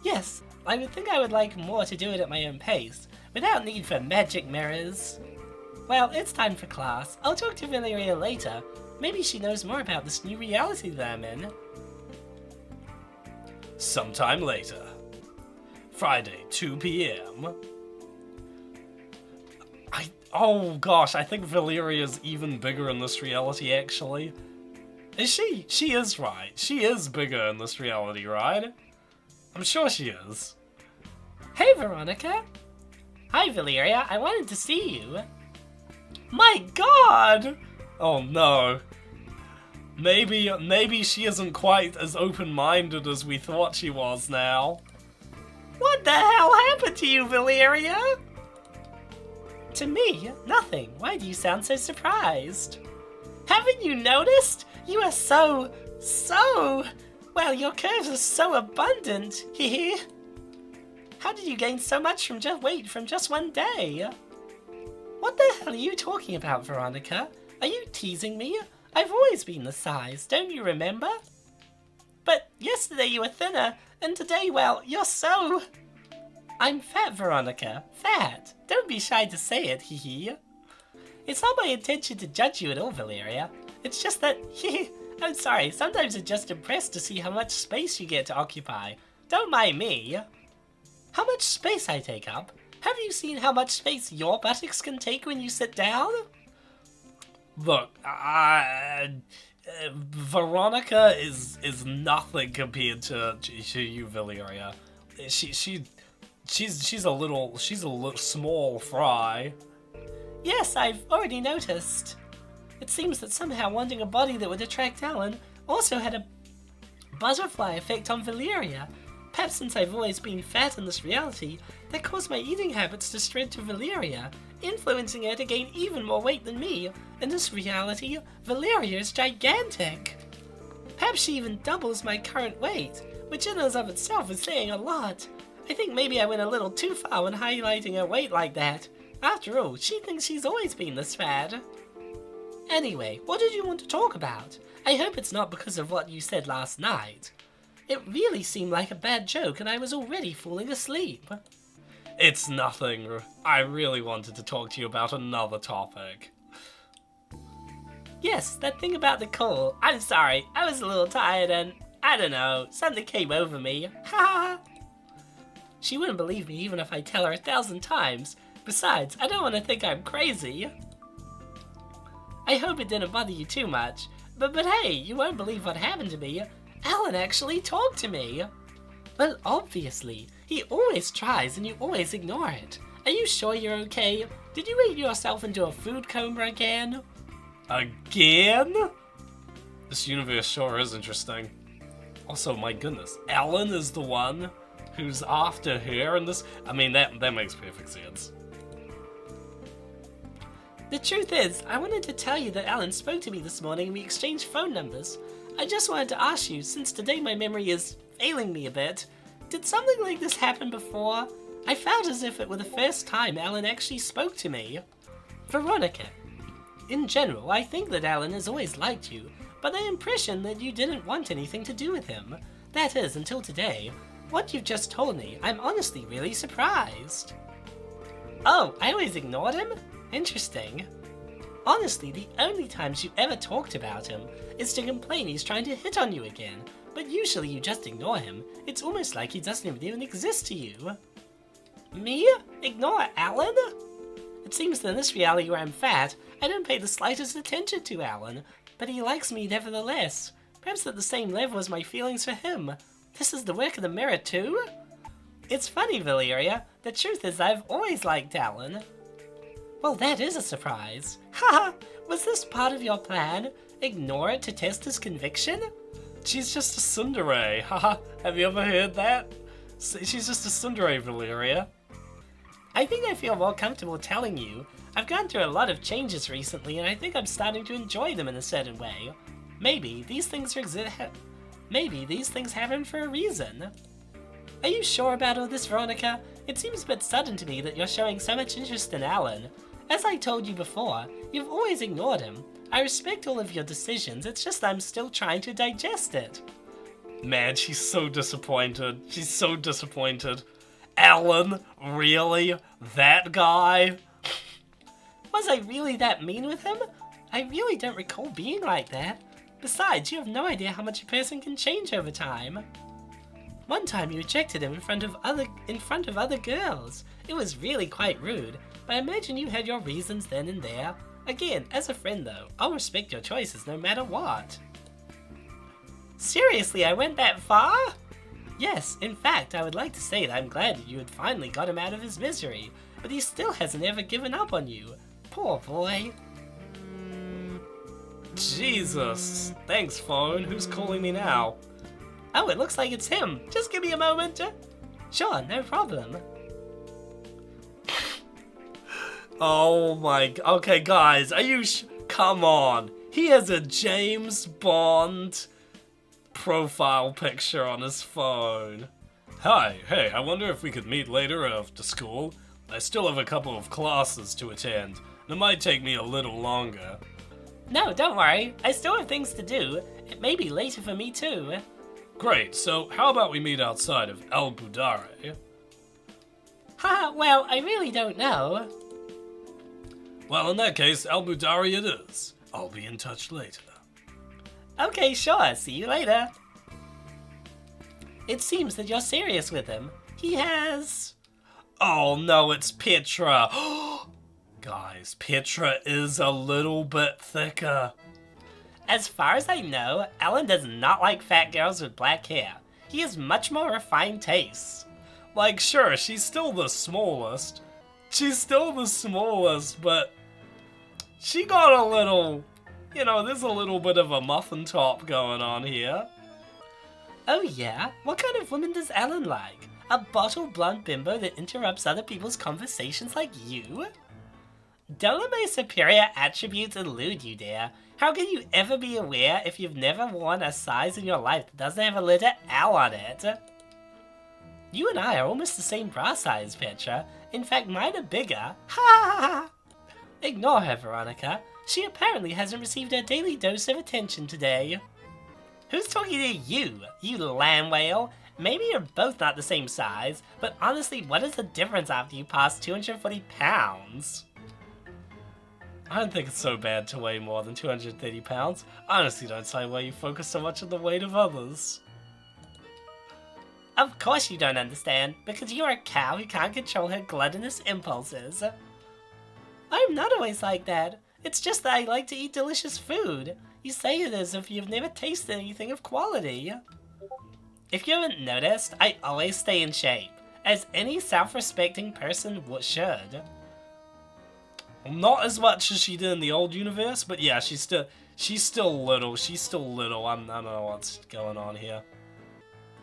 Yes, I would think I would like more to do it at my own pace, without need for magic mirrors. Well, it's time for class. I'll talk to Valeria later. Maybe she knows more about this new reality that I'm in. Sometime later. Friday, 2 p.m. Oh gosh, I think Valeria's even bigger in this reality, actually. Is she? She is, right. She is bigger in this reality, right? I'm sure she is. Hey, Veronica. Hi, Valeria. I wanted to see you. My God! Oh no. Maybe she isn't quite as open-minded as we thought she was now. What the hell happened to you, Valeria? To me, nothing. Why do you sound so surprised? Haven't you noticed? You are so... Well, your curves are so abundant. Hehe. How did you gain so much from just one day? What the hell are you talking about, Veronica? Are you teasing me? I've always been this size, don't you remember? But yesterday you were thinner, and today, well, you're so... I'm fat, Veronica. Fat. Don't be shy to say it, hee. It's not my intention to judge you at all, Valeria. It's just that, I'm sorry, sometimes I'm just impressed to see how much space you get to occupy. Don't mind me. How much space I take up? Have you seen how much space your buttocks can take when you sit down? Look, Veronica is nothing compared to you, Valeria. She's a little small fry. Yes, I've already noticed. It seems that somehow wanting a body that would attract Alan also had a butterfly effect on Valeria. Perhaps since I've always been fat in this reality, that caused my eating habits to spread to Valeria, influencing her to gain even more weight than me. In this reality, Valeria is gigantic. Perhaps she even doubles my current weight, which in and of itself is saying a lot. I think maybe I went a little too far when highlighting her weight like that. After all, she thinks she's always been this fat. Anyway, what did you want to talk about? I hope it's not because of what you said last night. It really seemed like a bad joke and I was already falling asleep. It's nothing. I really wanted to talk to you about another topic. Yes, that thing about the call. I'm sorry, I was a little tired and, I don't know, something came over me. Ha! She wouldn't believe me even if I tell her 1,000 times. Besides, I don't want to think I'm crazy. I hope it didn't bother you too much. But hey, you won't believe what happened to me. Alan actually talked to me. Well, obviously. He always tries and you always ignore it. Are you sure you're okay? Did you eat yourself into a food coma again? Again? This universe sure is interesting. Also, my goodness, Alan is the one who's after her and this. I mean, that makes perfect sense. The truth is, I wanted to tell you that Alan spoke to me this morning and we exchanged phone numbers. I just wanted to ask you, since today my memory is failing me a bit, did something like this happen before? I felt as if it were the first time Alan actually spoke to me. Veronica. In general, I think that Alan has always liked you, but the impression that you didn't want anything to do with him. That is, until today. What you've just told me, I'm honestly really surprised. Oh, I always ignored him? Interesting. Honestly, the only times you ever talked about him is to complain he's trying to hit on you again, but usually you just ignore him. It's almost like he doesn't even exist to you. Me? Ignore Alan? It seems that in this reality where I'm fat, I don't pay the slightest attention to Alan, but he likes me nevertheless. Perhaps at the same level as my feelings for him. This is the work of the mirror too? It's funny, Valeria. The truth is I've always liked Alan. Well, that is a surprise. Haha, was this part of your plan? Ignore it to test his conviction? She's just a tsundere, haha. Have you ever heard that? She's just a tsundere, Valeria. I think I feel more comfortable telling you. I've gone through a lot of changes recently, and I think I'm starting to enjoy them in a certain way. Maybe these things happen for a reason. Are you sure about all this, Veronica? It seems a bit sudden to me that you're showing so much interest in Alan. As I told you before, you've always ignored him. I respect all of your decisions, it's just I'm still trying to digest it. Man, she's so disappointed. She's so disappointed. Alan? Really? That guy? Was I really that mean with him? I really don't recall being like that. Besides, you have no idea how much a person can change over time. One time you rejected him in front of other girls. It was really quite rude, but I imagine you had your reasons then and there. Again, as a friend though, I'll respect your choices no matter what. Seriously, I went that far? Yes, in fact, I would like to say that I'm glad that you had finally got him out of his misery, but he still hasn't ever given up on you. Poor boy. Jesus. Thanks, phone. Who's calling me now? Oh, it looks like it's him. Just give me a moment. Sure, no problem. Oh my... Okay, guys, are you come on. He has a James Bond profile picture on his phone. Hi, hey, I wonder if we could meet later after school. I still have a couple of classes to attend, and it might take me a little longer. No, don't worry. I still have things to do. It may be later for me too. Great, so how about we meet outside of El Budare? Haha, well, I really don't know. Well, in that case, El Budare it is. I'll be in touch later. Okay, sure. See you later. It seems that you're serious with him. He has... Oh no, it's Petra. Guys, Petra is a little bit thicker. As far as I know, Alan does not like fat girls with black hair. He has much more refined tastes. Like, sure, she's still the smallest. But she got a little... You know, there's a little bit of a muffin top going on here. Oh yeah? What kind of woman does Alan like? A bottle blonde bimbo that interrupts other people's conversations like you? Don't let my superior attributes elude you, dear. How can you ever be aware if you've never worn a size in your life that doesn't have a letter L on it? You and I are almost the same bra size, Petra. In fact, mine are bigger. Ha ha ha! Ignore her, Veronica. She apparently hasn't received her daily dose of attention today. Who's talking to you, you lamb whale? Maybe you're both not the same size, but honestly, what is the difference after you pass 240 pounds? I don't think it's so bad to weigh more than 230 pounds. Honestly, don't say why you focus so much on the weight of others. Of course you don't understand, because you're a cow who can't control her gluttonous impulses. I'm not always like that. It's just that I like to eat delicious food. You say it as if you've never tasted anything of quality. If you haven't noticed, I always stay in shape, as any self-respecting person should. Well, not as much as she did in the old universe, but yeah, she's still little. I don't know what's going on here.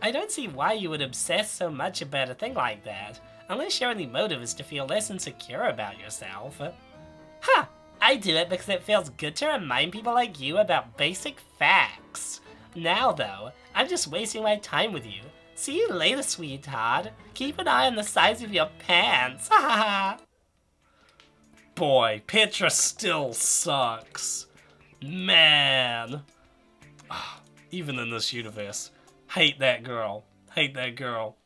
I don't see why you would obsess so much about a thing like that, unless your only motive is to feel less insecure about yourself. Ha! I do it because it feels good to remind people like you about basic facts. Now though, I'm just wasting my time with you. See you later, sweetheart. Keep an eye on the size of your pants. Ha ha ha! Boy, Petra still sucks. Man. Even in this universe. Hate that girl. Hate that girl.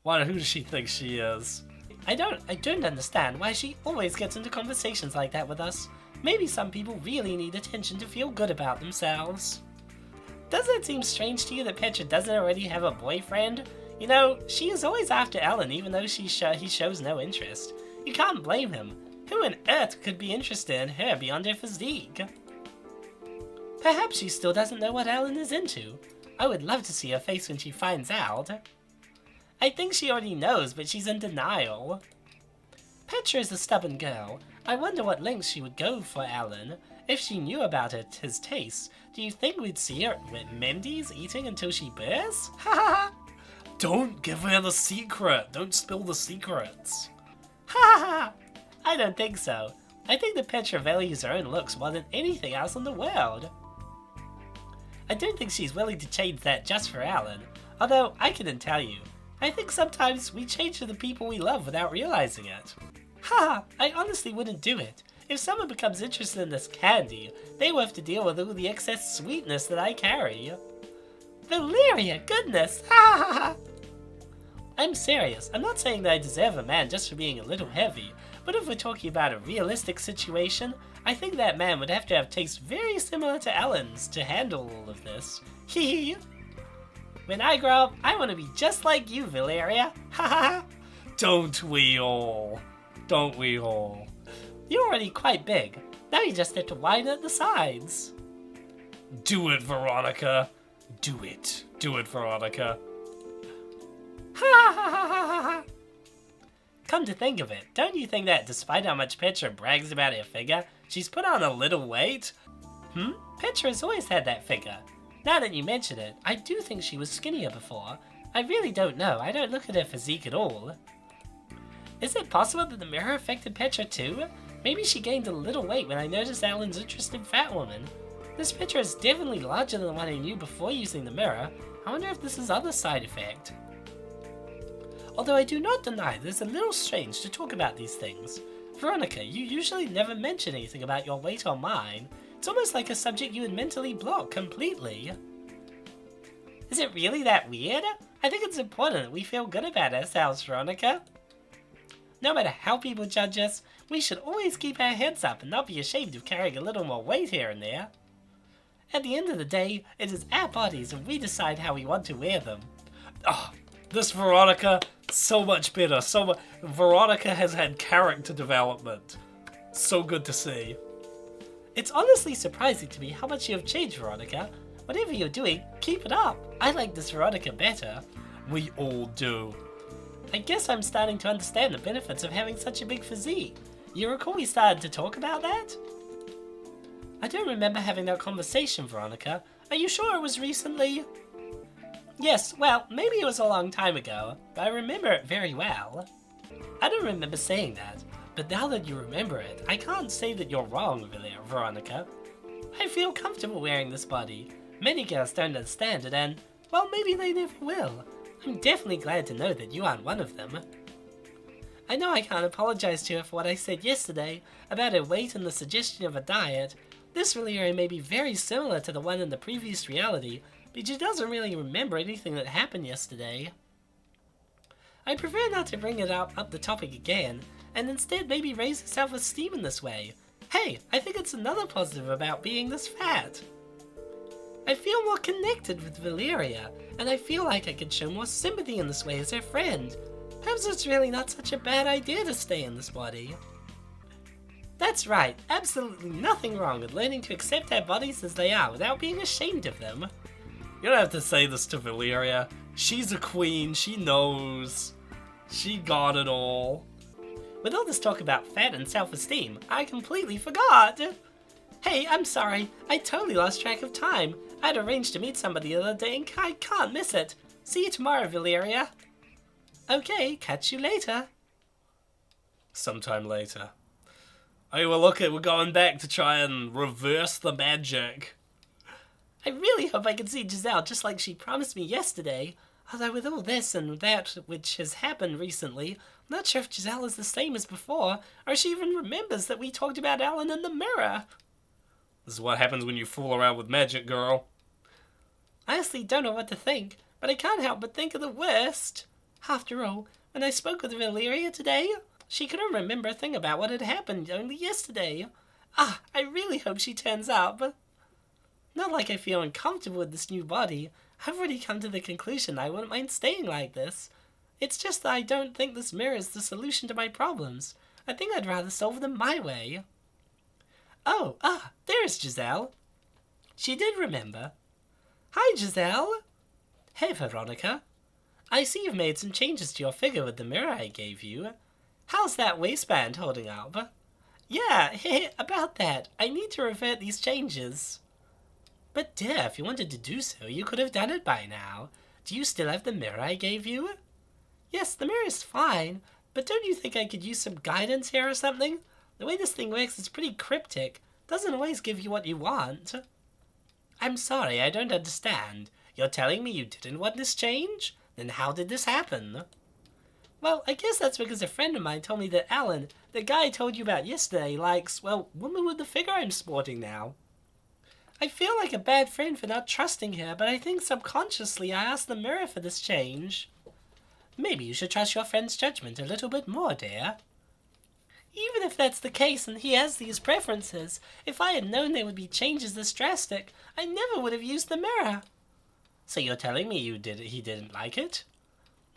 Who does she think she is? I don't understand why she always gets into conversations like that with us. Maybe some people really need attention to feel good about themselves. Does it seem strange to you that Petra doesn't already have a boyfriend? You know, she is always after Ellen even though he shows no interest. You can't blame him. Who on earth could be interested in her beyond her physique? Perhaps she still doesn't know what Ellen is into. I would love to see her face when she finds out. I think she already knows, but she's in denial. Petra is a stubborn girl. I wonder what lengths she would go for Alan. If she knew about his tastes, do you think we'd see her at Mendy's eating until she bursts? Ha ha ha! Don't give her the secret. Don't spill the secrets. Ha ha ha! I don't think so. I think that Petra values her own looks more than anything else in the world. I don't think she's willing to change that just for Alan. Although, I couldn't tell you. I think sometimes we change to the people we love without realizing it. Ha! I honestly wouldn't do it. If someone becomes interested in this candy, they will have to deal with all the excess sweetness that I carry. Valeria, goodness! Ha ha ha! I'm serious. I'm not saying that I deserve a man just for being a little heavy, but if we're talking about a realistic situation, I think that man would have to have tastes very similar to Ellen's to handle all of this. Hee hee! When I grow up, I want to be just like you, Valeria. Ha ha ha! Don't we all? Don't we all? You're already quite big. Now you just have to widen at the sides. Do it, Veronica. Do it. Do it, Veronica. Ha ha ha ha ha! Come to think of it, don't you think that despite how much Petra brags about her figure, she's put on a little weight? Petra has always had that figure. Now that you mention it, I do think she was skinnier before. I really don't know, I don't look at her physique at all. Is it possible that the mirror affected Petra too? Maybe she gained a little weight when I noticed Alan's interest in fat women. This Petra is definitely larger than the one I knew before using the mirror. I wonder if this is other side effect. Although I do not deny that it's a little strange to talk about these things. Veronica, you usually never mention anything about your weight or mine. It's almost like a subject you would mentally block completely. Is it really that weird? I think it's important that we feel good about ourselves, Veronica. No matter how people judge us, we should always keep our heads up and not be ashamed of carrying a little more weight here and there. At the end of the day, it is our bodies and we decide how we want to wear them. Oh, this Veronica, so much better. Veronica has had character development. So good to see. It's honestly surprising to me how much you have changed, Veronica. Whatever you're doing, keep it up. I like this Veronica better. We all do. I guess I'm starting to understand the benefits of having such a big physique. You recall we started to talk about that? I don't remember having that conversation, Veronica. Are you sure it was recently? Yes, well, maybe it was a long time ago, but I remember it very well. I don't remember saying that, but now that you remember it, I can't say that you're wrong, Veronica. I feel comfortable wearing this body. Many girls don't understand it and, well, maybe they never will. I'm definitely glad to know that you aren't one of them. I know I can't apologize to her for what I said yesterday about her weight and the suggestion of a diet. This Valeria may be very similar to the one in the previous reality, but she doesn't really remember anything that happened yesterday. I prefer not to bring it up the topic again, and instead maybe raise her self-esteem in this way. Hey, I think it's another positive about being this fat. I feel more connected with Valeria, and I feel like I could show more sympathy in this way as her friend. Perhaps it's really not such a bad idea to stay in this body. That's right, absolutely nothing wrong with learning to accept our bodies as they are without being ashamed of them. You don't have to say this to Valeria. She's a queen, she knows. She got it all. With all this talk about fat and self-esteem, I completely forgot. Hey, I'm sorry, I totally lost track of time. I had arranged to meet somebody the other day and I can't miss it. See you tomorrow, Valeria. Okay, catch you later. Sometime later. Oh, well, look, we're going back to try and reverse the magic. I really hope I can see Giselle just like she promised me yesterday. Although with all this and that which has happened recently, I'm not sure if Giselle is the same as before, or she even remembers that we talked about Alan in the mirror. This is what happens when you fool around with magic, girl. I honestly don't know what to think, but I can't help but think of the worst. After all, when I spoke with Valeria today, she couldn't remember a thing about what had happened only yesterday. I really hope she turns up. Not like I feel uncomfortable with this new body. I've already come to the conclusion I wouldn't mind staying like this. It's just that I don't think this mirror is the solution to my problems. I think I'd rather solve them my way. Oh, there's Giselle. She did remember. Hi, Giselle. Hey, Veronica. I see you've made some changes to your figure with the mirror I gave you. How's that waistband holding up? Yeah, about that. I need to revert these changes. But dear, if you wanted to do so, you could have done it by now. Do you still have the mirror I gave you? Yes, the mirror is fine, but don't you think I could use some guidance here or something? The way this thing works is pretty cryptic. Doesn't always give you what you want. I'm sorry, I don't understand. You're telling me you didn't want this change? Then how did this happen? Well, I guess that's because a friend of mine told me that Alan, the guy I told you about yesterday, likes, well, women with the figure I'm sporting now. I feel like a bad friend for not trusting her, but I think subconsciously I asked the mirror for this change. Maybe you should trust your friend's judgment a little bit more, dear. Even if that's the case and he has these preferences, if I had known there would be changes this drastic, I never would have used the mirror. So you're telling me he didn't like it?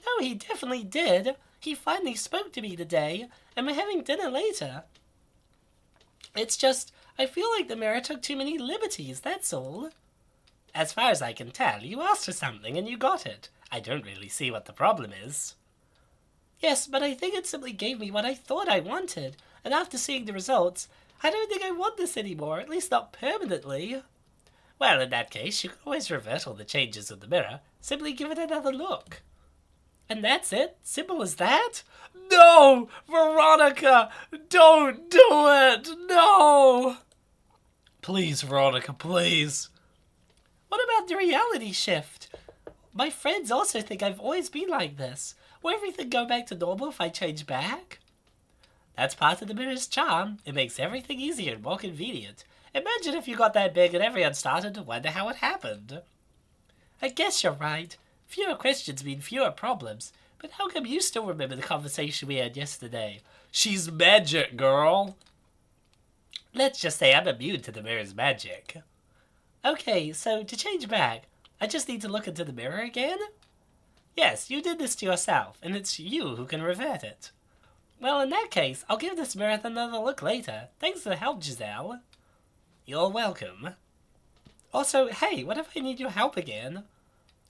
No, he definitely did. He finally spoke to me today, and we're having dinner later. It's just, I feel like the mirror took too many liberties, that's all. As far as I can tell, you asked for something and you got it. I don't really see what the problem is. Yes, but I think it simply gave me what I thought I wanted, and after seeing the results, I don't think I want this anymore, at least not permanently. Well, in that case, you can always revert all the changes of the mirror. Simply give it another look. And that's it? Simple as that? No! Veronica! Don't do it! No! Please, Veronica, please. What about the reality shift? My friends also think I've always been like this. Will everything go back to normal if I change back? That's part of the mirror's charm. It makes everything easier and more convenient. Imagine if you got that big and everyone started to wonder how it happened. I guess you're right. Fewer questions mean fewer problems. But how come you still remember the conversation we had yesterday? She's magic, girl. Let's just say I'm immune to the mirror's magic. Okay, so to change back, I just need to look into the mirror again? Yes, you did this to yourself, and it's you who can revert it. Well, in that case, I'll give this mirror another look later. Thanks for the help, Giselle. You're welcome. Also, hey, what if I need your help again?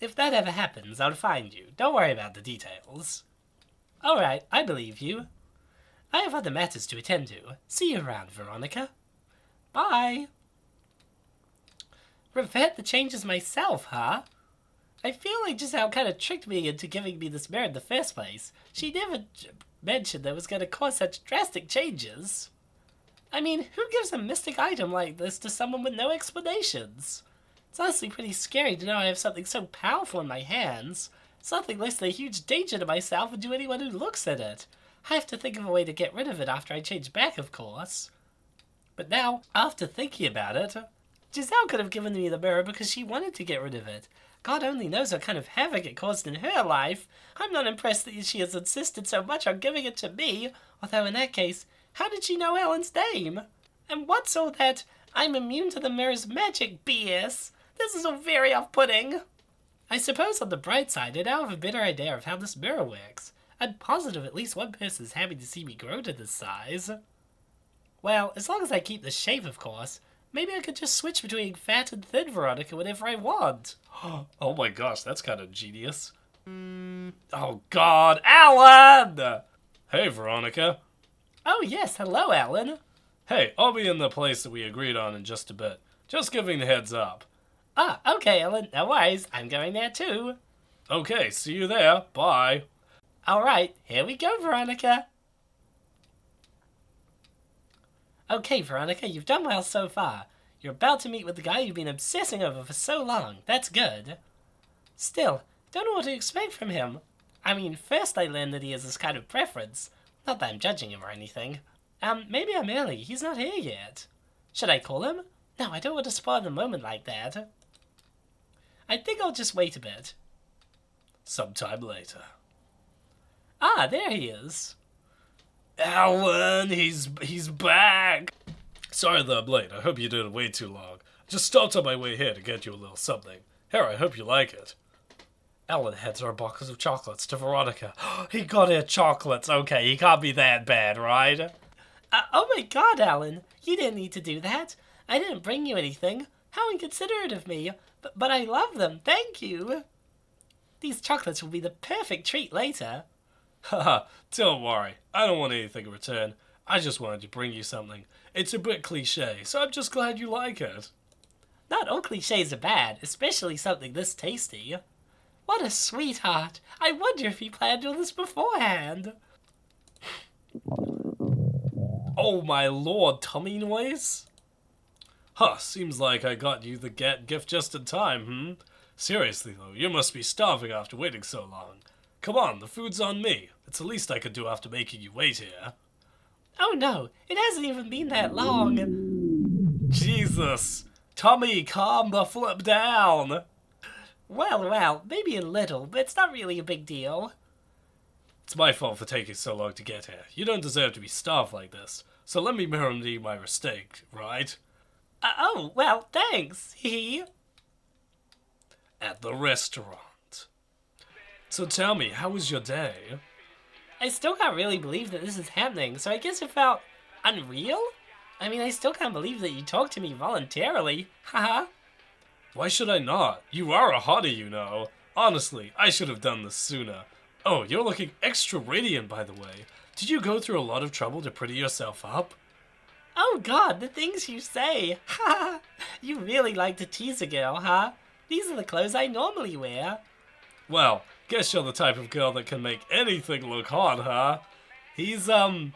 If that ever happens, I'll find you. Don't worry about the details. Alright, I believe you. I have other matters to attend to. See you around, Veronica. Bye. Revert the changes myself, huh? I feel like Giselle kind of tricked me into giving me this mirror in the first place. She never mentioned that it was going to cause such drastic changes. I mean, who gives a mystic item like this to someone with no explanations? It's honestly pretty scary to know I have something so powerful in my hands. It's nothing less than a huge danger to myself and to anyone who looks at it. I have to think of a way to get rid of it after I change back, of course. But now, after thinking about it, Giselle could have given me the mirror because she wanted to get rid of it. God only knows what kind of havoc it caused in her life. I'm not impressed that she has insisted so much on giving it to me, although in that case, how did she know Alan's name? And what's all that I'm immune to the mirror's magic BS? This is all very off-putting. I suppose on the bright side, I now have a better idea of how this mirror works. I'm positive at least one person is happy to see me grow to this size. Well, as long as I keep the shape, of course. Maybe I could just switch between fat and thin Veronica whenever I want. Oh my gosh, that's kind of genius. Oh God, Alan! Hey, Veronica. Oh yes, hello, Alan. Hey, I'll be in the place that we agreed on in just a bit. Just giving the heads up. Ah, okay, Alan, no worries. I'm going there too. Okay, see you there. Bye. Alright, here we go, Veronica. Okay, Veronica, you've done well so far. You're about to meet with the guy you've been obsessing over for so long. That's good. Still, don't know what to expect from him. I mean, first I learned that he has this kind of preference. Not that I'm judging him or anything. Maybe I'm early. He's not here yet. Should I call him? No, I don't want to spoil the moment like that. I think I'll just wait a bit. Sometime later. Ah, there he is. Alan, he's back. Sorry that I'm late. I hope you didn't wait too long. Just stopped on my way here to get you a little something. Here, I hope you like it. Alan hands her a box of chocolates to Veronica. He got her chocolates. Okay, he can't be that bad, right? Oh my god, Alan. You didn't need to do that. I didn't bring you anything. How inconsiderate of me. But I love them. Thank you. These chocolates will be the perfect treat later. Haha, don't worry. I don't want anything in return. I just wanted to bring you something. It's a bit cliche, so I'm just glad you like it. Not all cliches are bad, especially something this tasty. What a sweetheart. I wonder if he planned all this beforehand. Oh my lord, tummy noise? Huh, seems like I got you the gift just in time, Seriously though, you must be starving after waiting so long. Come on, the food's on me. It's the least I could do after making you wait here. Oh no, it hasn't even been that long. Jesus! Tommy, calm the flip down! Well, maybe a little, but it's not really a big deal. It's my fault for taking so long to get here. You don't deserve to be starved like this. So let me remedy my mistake, right? Oh, well, thanks. Hee. At the restaurant. So tell me, how was your day? I still can't really believe that this is happening, so I guess it felt unreal? I mean, I still can't believe that you talked to me voluntarily. Haha. Why should I not? You are a hottie, you know. Honestly, I should have done this sooner. Oh, you're looking extra radiant, by the way. Did you go through a lot of trouble to pretty yourself up? Oh god, the things you say. Ha! You really like to tease a girl, huh? These are the clothes I normally wear. Well, guess you're the type of girl that can make anything look hot, huh? He's not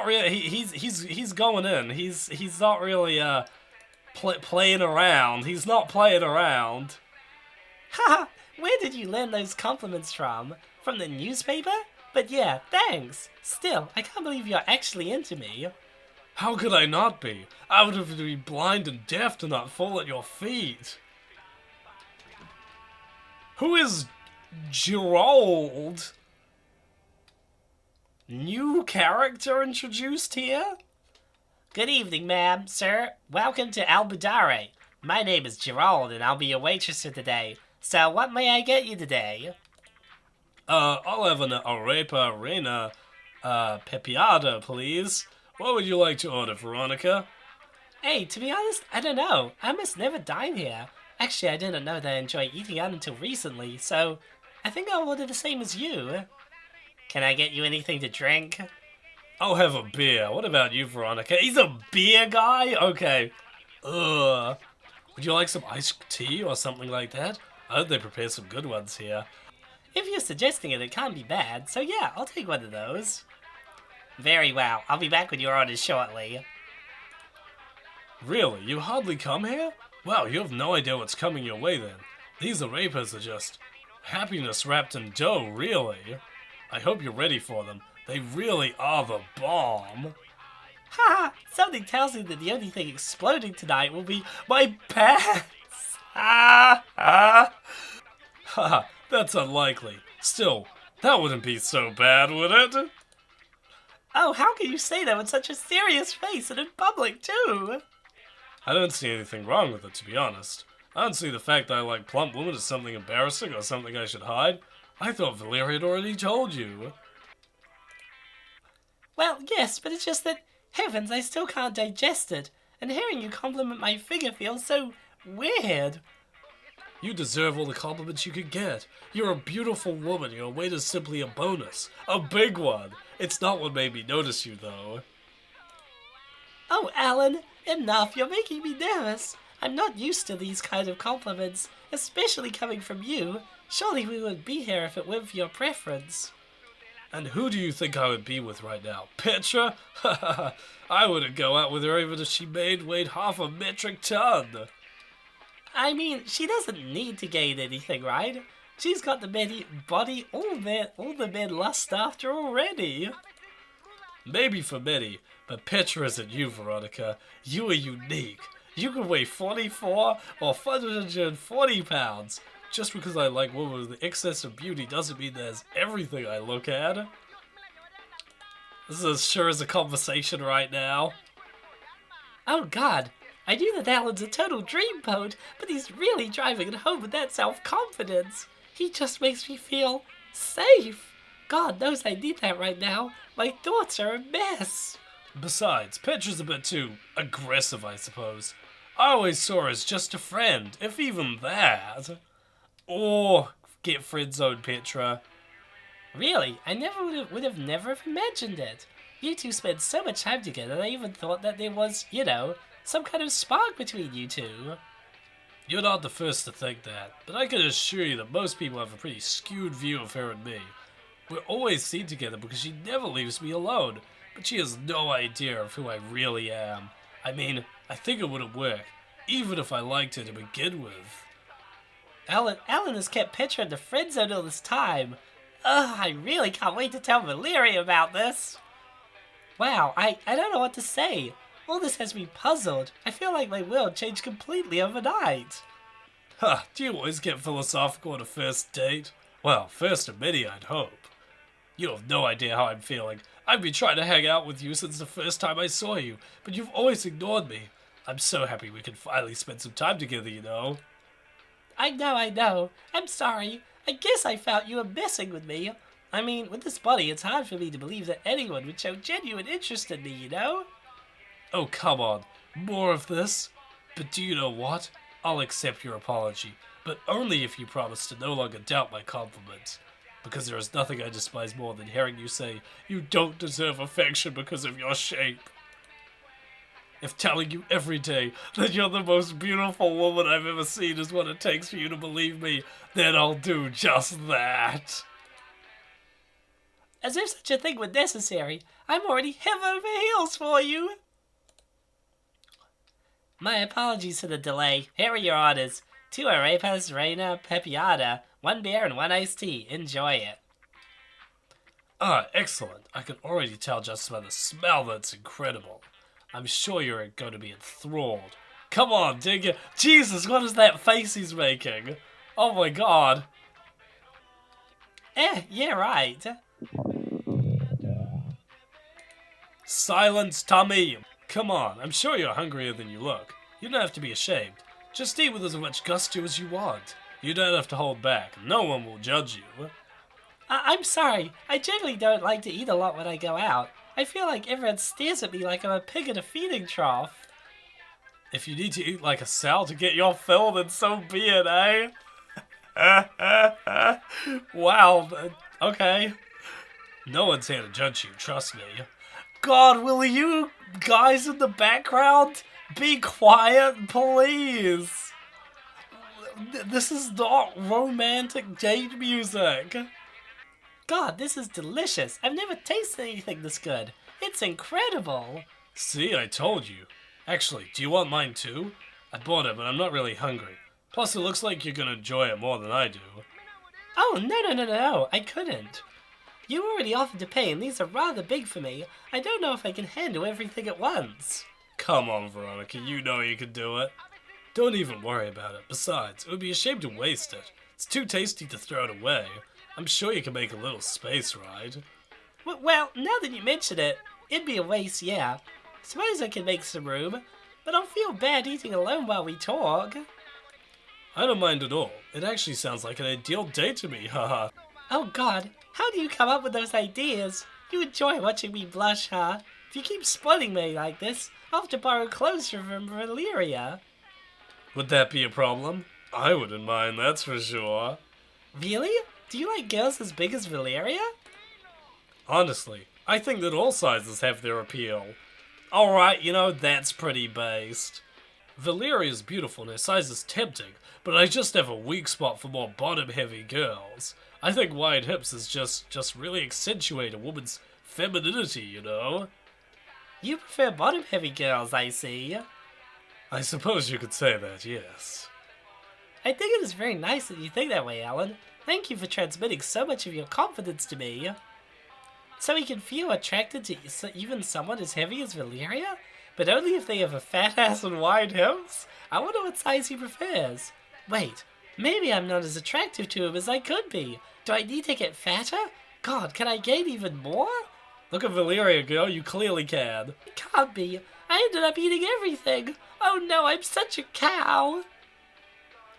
really. He's going in. He's not really playing around. He's not playing around. Haha, where did you learn those compliments from? From the newspaper? But yeah, thanks. Still, I can't believe you're actually into me. How could I not be? I would have to be blind and deaf to not fall at your feet. Who is Gerald? New character introduced here? Good evening, ma'am, sir. Welcome to Albudare. My name is Gerald, and I'll be your waitress for today. So, what may I get you today? I'll have an arepa reina, pepiada, please. What would you like to order, Veronica? Hey, to be honest, I don't know. I almost never dine here. Actually, I didn't know that I enjoy eating out until recently, so I think I'll order the same as you. Can I get you anything to drink? I'll have a beer. What about you, Veronica? He's a beer guy? Okay. Ugh. Would you like some iced tea or something like that? I heard they prepare some good ones here. If you're suggesting it, it can't be bad, so yeah, I'll take one of those. Very well. I'll be back with your orders shortly. Really? You hardly come here? Wow, you have no idea what's coming your way then. These arepas are just happiness wrapped in dough, really. I hope you're ready for them. They really are the bomb. Ha! Something tells me that the only thing exploding tonight will be my pants. Ha! That's unlikely. Still, that wouldn't be so bad, would it? Oh, how can you say that with such a serious face and in public, too? I don't see anything wrong with it, to be honest. I don't see the fact that I like plump women as something embarrassing or something I should hide. I thought Valeria had already told you. Well, yes, but it's just that, heavens, I still can't digest it. And hearing you compliment my figure feels so weird. You deserve all the compliments you could get. You're a beautiful woman. Your weight is simply a bonus. A big one. It's not what made me notice you, though. Oh, Alan, enough. You're making me nervous. I'm not used to these kind of compliments, especially coming from you. Surely we would be here if it weren't for your preference. And who do you think I would be with right now? Petra? I wouldn't go out with her even if she weighed half a metric ton. I mean, she doesn't need to gain anything, right? She's got the body all the men lust after already. Maybe for many, but Petra isn't you, Veronica. You are unique. You can weigh 44 or 140 pounds. Just because I like women with excess of beauty doesn't mean there's everything I look at. This is as sure as a conversation right now. Oh god, I knew that Alan's a total dreamboat, but he's really driving it home with that self-confidence. He just makes me feel safe. God knows I need that right now. My thoughts are a mess. Besides, Petra's a bit too aggressive, I suppose. I always saw her as just a friend, if even that. Or get friend-zoned, Petra. Really? I would have never imagined it. You two spend so much time together that I even thought that there was, you know, some kind of spark between you two. You're not the first to think that, but I can assure you that most people have a pretty skewed view of her and me. We're always seen together because she never leaves me alone, but she has no idea of who I really am. I mean, I think it wouldn't work, even if I liked her to begin with. Alan has kept Petra in the friend zone all this time. Ugh, I really can't wait to tell Valeria about this. Wow, I don't know what to say. All this has me puzzled. I feel like my world changed completely overnight. Huh, do you always get philosophical on a first date? Well, first of many, I'd hope. You have no idea how I'm feeling. I've been trying to hang out with you since the first time I saw you, but you've always ignored me. I'm so happy we can finally spend some time together, you know. I know. I'm sorry. I guess I felt you were messing with me. I mean, with this body, it's hard for me to believe that anyone would show genuine interest in me, you know? Oh, come on. More of this? But do you know what? I'll accept your apology, but only if you promise to no longer doubt my compliments. Because there is nothing I despise more than hearing you say you don't deserve affection because of your shape. If telling you every day that you're the most beautiful woman I've ever seen is what it takes for you to believe me, then I'll do just that. As if such a thing were necessary, I'm already head over heels for you. My apologies for the delay. Here are your orders. 2 arepas, reina, pepiada, 1 beer and 1 iced tea. Enjoy it. Ah, excellent. I can already tell just by the smell that it's incredible. I'm sure you're going to be enthralled. Come on, dig it. Jesus, what is that face he's making? Oh my god. Yeah, right. Silence, Tommy! Come on, I'm sure you're hungrier than you look. You don't have to be ashamed. Just eat with as much gusto as you want. You don't have to hold back. No one will judge you. I'm sorry. I generally don't like to eat a lot when I go out. I feel like everyone stares at me like I'm a pig in a feeding trough. If you need to eat like a sow to get your fill, then so be it, eh? Wow, okay. No one's here to judge you, trust me. God, will you guys in the background be quiet, please? This is not romantic date music. God, this is delicious. I've never tasted anything this good. It's incredible. See, I told you. Actually, do you want mine too? I bought it, but I'm not really hungry. Plus, it looks like you're gonna enjoy it more than I do. Oh, no. I couldn't. You already offered to pay, and these are rather big for me. I don't know if I can handle everything at once. Come on, Veronica, you know you can do it. Don't even worry about it. Besides, it would be a shame to waste it. It's too tasty to throw it away. I'm sure you can make a little space, right? Well, now that you mention it, it'd be a waste, yeah. Suppose I can make some room, but I'll feel bad eating alone while we talk. I don't mind at all. It actually sounds like an ideal date to me, haha. Oh god, how do you come up with those ideas? You enjoy watching me blush, huh? If you keep spoiling me like this, I'll have to borrow clothes from Valeria. Would that be a problem? I wouldn't mind, that's for sure. Really? Do you like girls as big as Valeria? Honestly, I think that all sizes have their appeal. Alright, you know, that's pretty based. Valeria's beautiful and her size is tempting, but I just have a weak spot for more bottom-heavy girls. I think wide hips is just really accentuate a woman's femininity, you know? You prefer bottom-heavy girls, I see. I suppose you could say that, yes. I think it is very nice that you think that way, Alan. Thank you for transmitting so much of your confidence to me. So he can feel attracted to even someone as heavy as Valeria? But only if they have a fat ass and wide hips? I wonder what size he prefers. Wait, maybe I'm not as attractive to him as I could be. Do I need to get fatter? God, can I gain even more? Look at Valeria, girl, you clearly can. It can't be. I ended up eating everything. Oh no, I'm such a cow.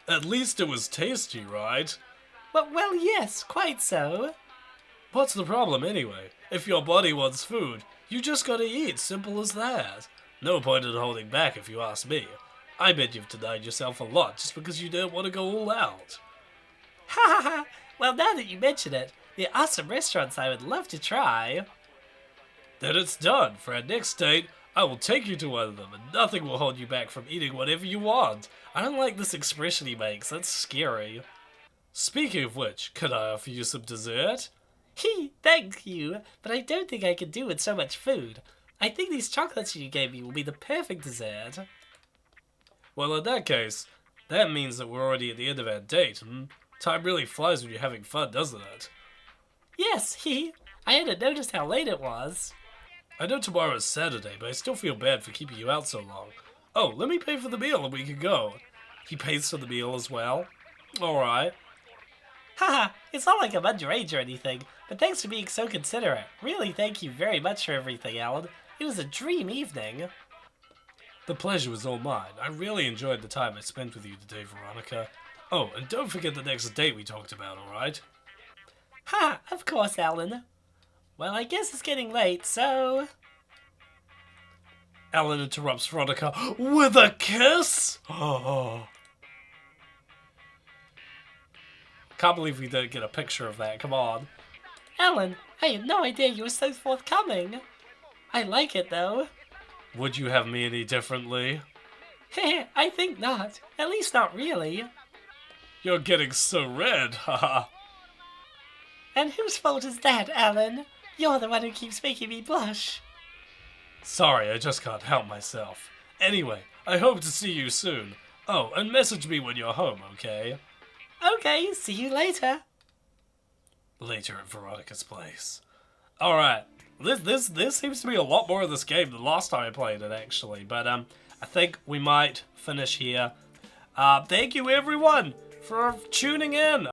At least it was tasty, right? Well, yes, quite so. What's the problem anyway? If your body wants food, you just gotta eat, simple as that. No point in holding back if you ask me. I bet you've denied yourself a lot just because you don't want to go all out. Ha ha ha! Well, now that you mention it, there are some restaurants I would love to try. Then it's done. For our next date, I will take you to one of them, and nothing will hold you back from eating whatever you want. I don't like this expression he makes, that's scary. Speaking of which, could I offer you some dessert? Thank you, but I don't think I can do with so much food. I think these chocolates you gave me will be the perfect dessert. Well, in that case, that means that we're already at the end of our date, Time really flies when you're having fun, doesn't it? Yes, I hadn't noticed how late it was. I know tomorrow is Saturday, but I still feel bad for keeping you out so long. Oh, let me pay for the meal and we can go. He pays for the meal as well? Alright. Haha, it's not like I'm underage or anything, but thanks for being so considerate. Really, thank you very much for everything, Alan. It was a dream evening. The pleasure was all mine. I really enjoyed the time I spent with you today, Veronica. Oh, and don't forget the next date we talked about, alright? Ha, of course, Alan. Well, I guess it's getting late, so... Alan interrupts Veronica with a kiss? Oh. Can't believe we didn't get a picture of that, come on. Alan, I had no idea you were so forthcoming. I like it, though. Would you have me any differently? Heh, I think not. At least not really. You're getting so red, haha. And whose fault is that, Alan? You're the one who keeps making me blush. Sorry, I just can't help myself. Anyway, I hope to see you soon. Oh, and message me when you're home, okay? Okay, see you later. Later at Veronica's place. Alright, this seems to be a lot more of this game than last time I played it, actually. But, I think we might finish here. Thank you, everyone, for tuning in.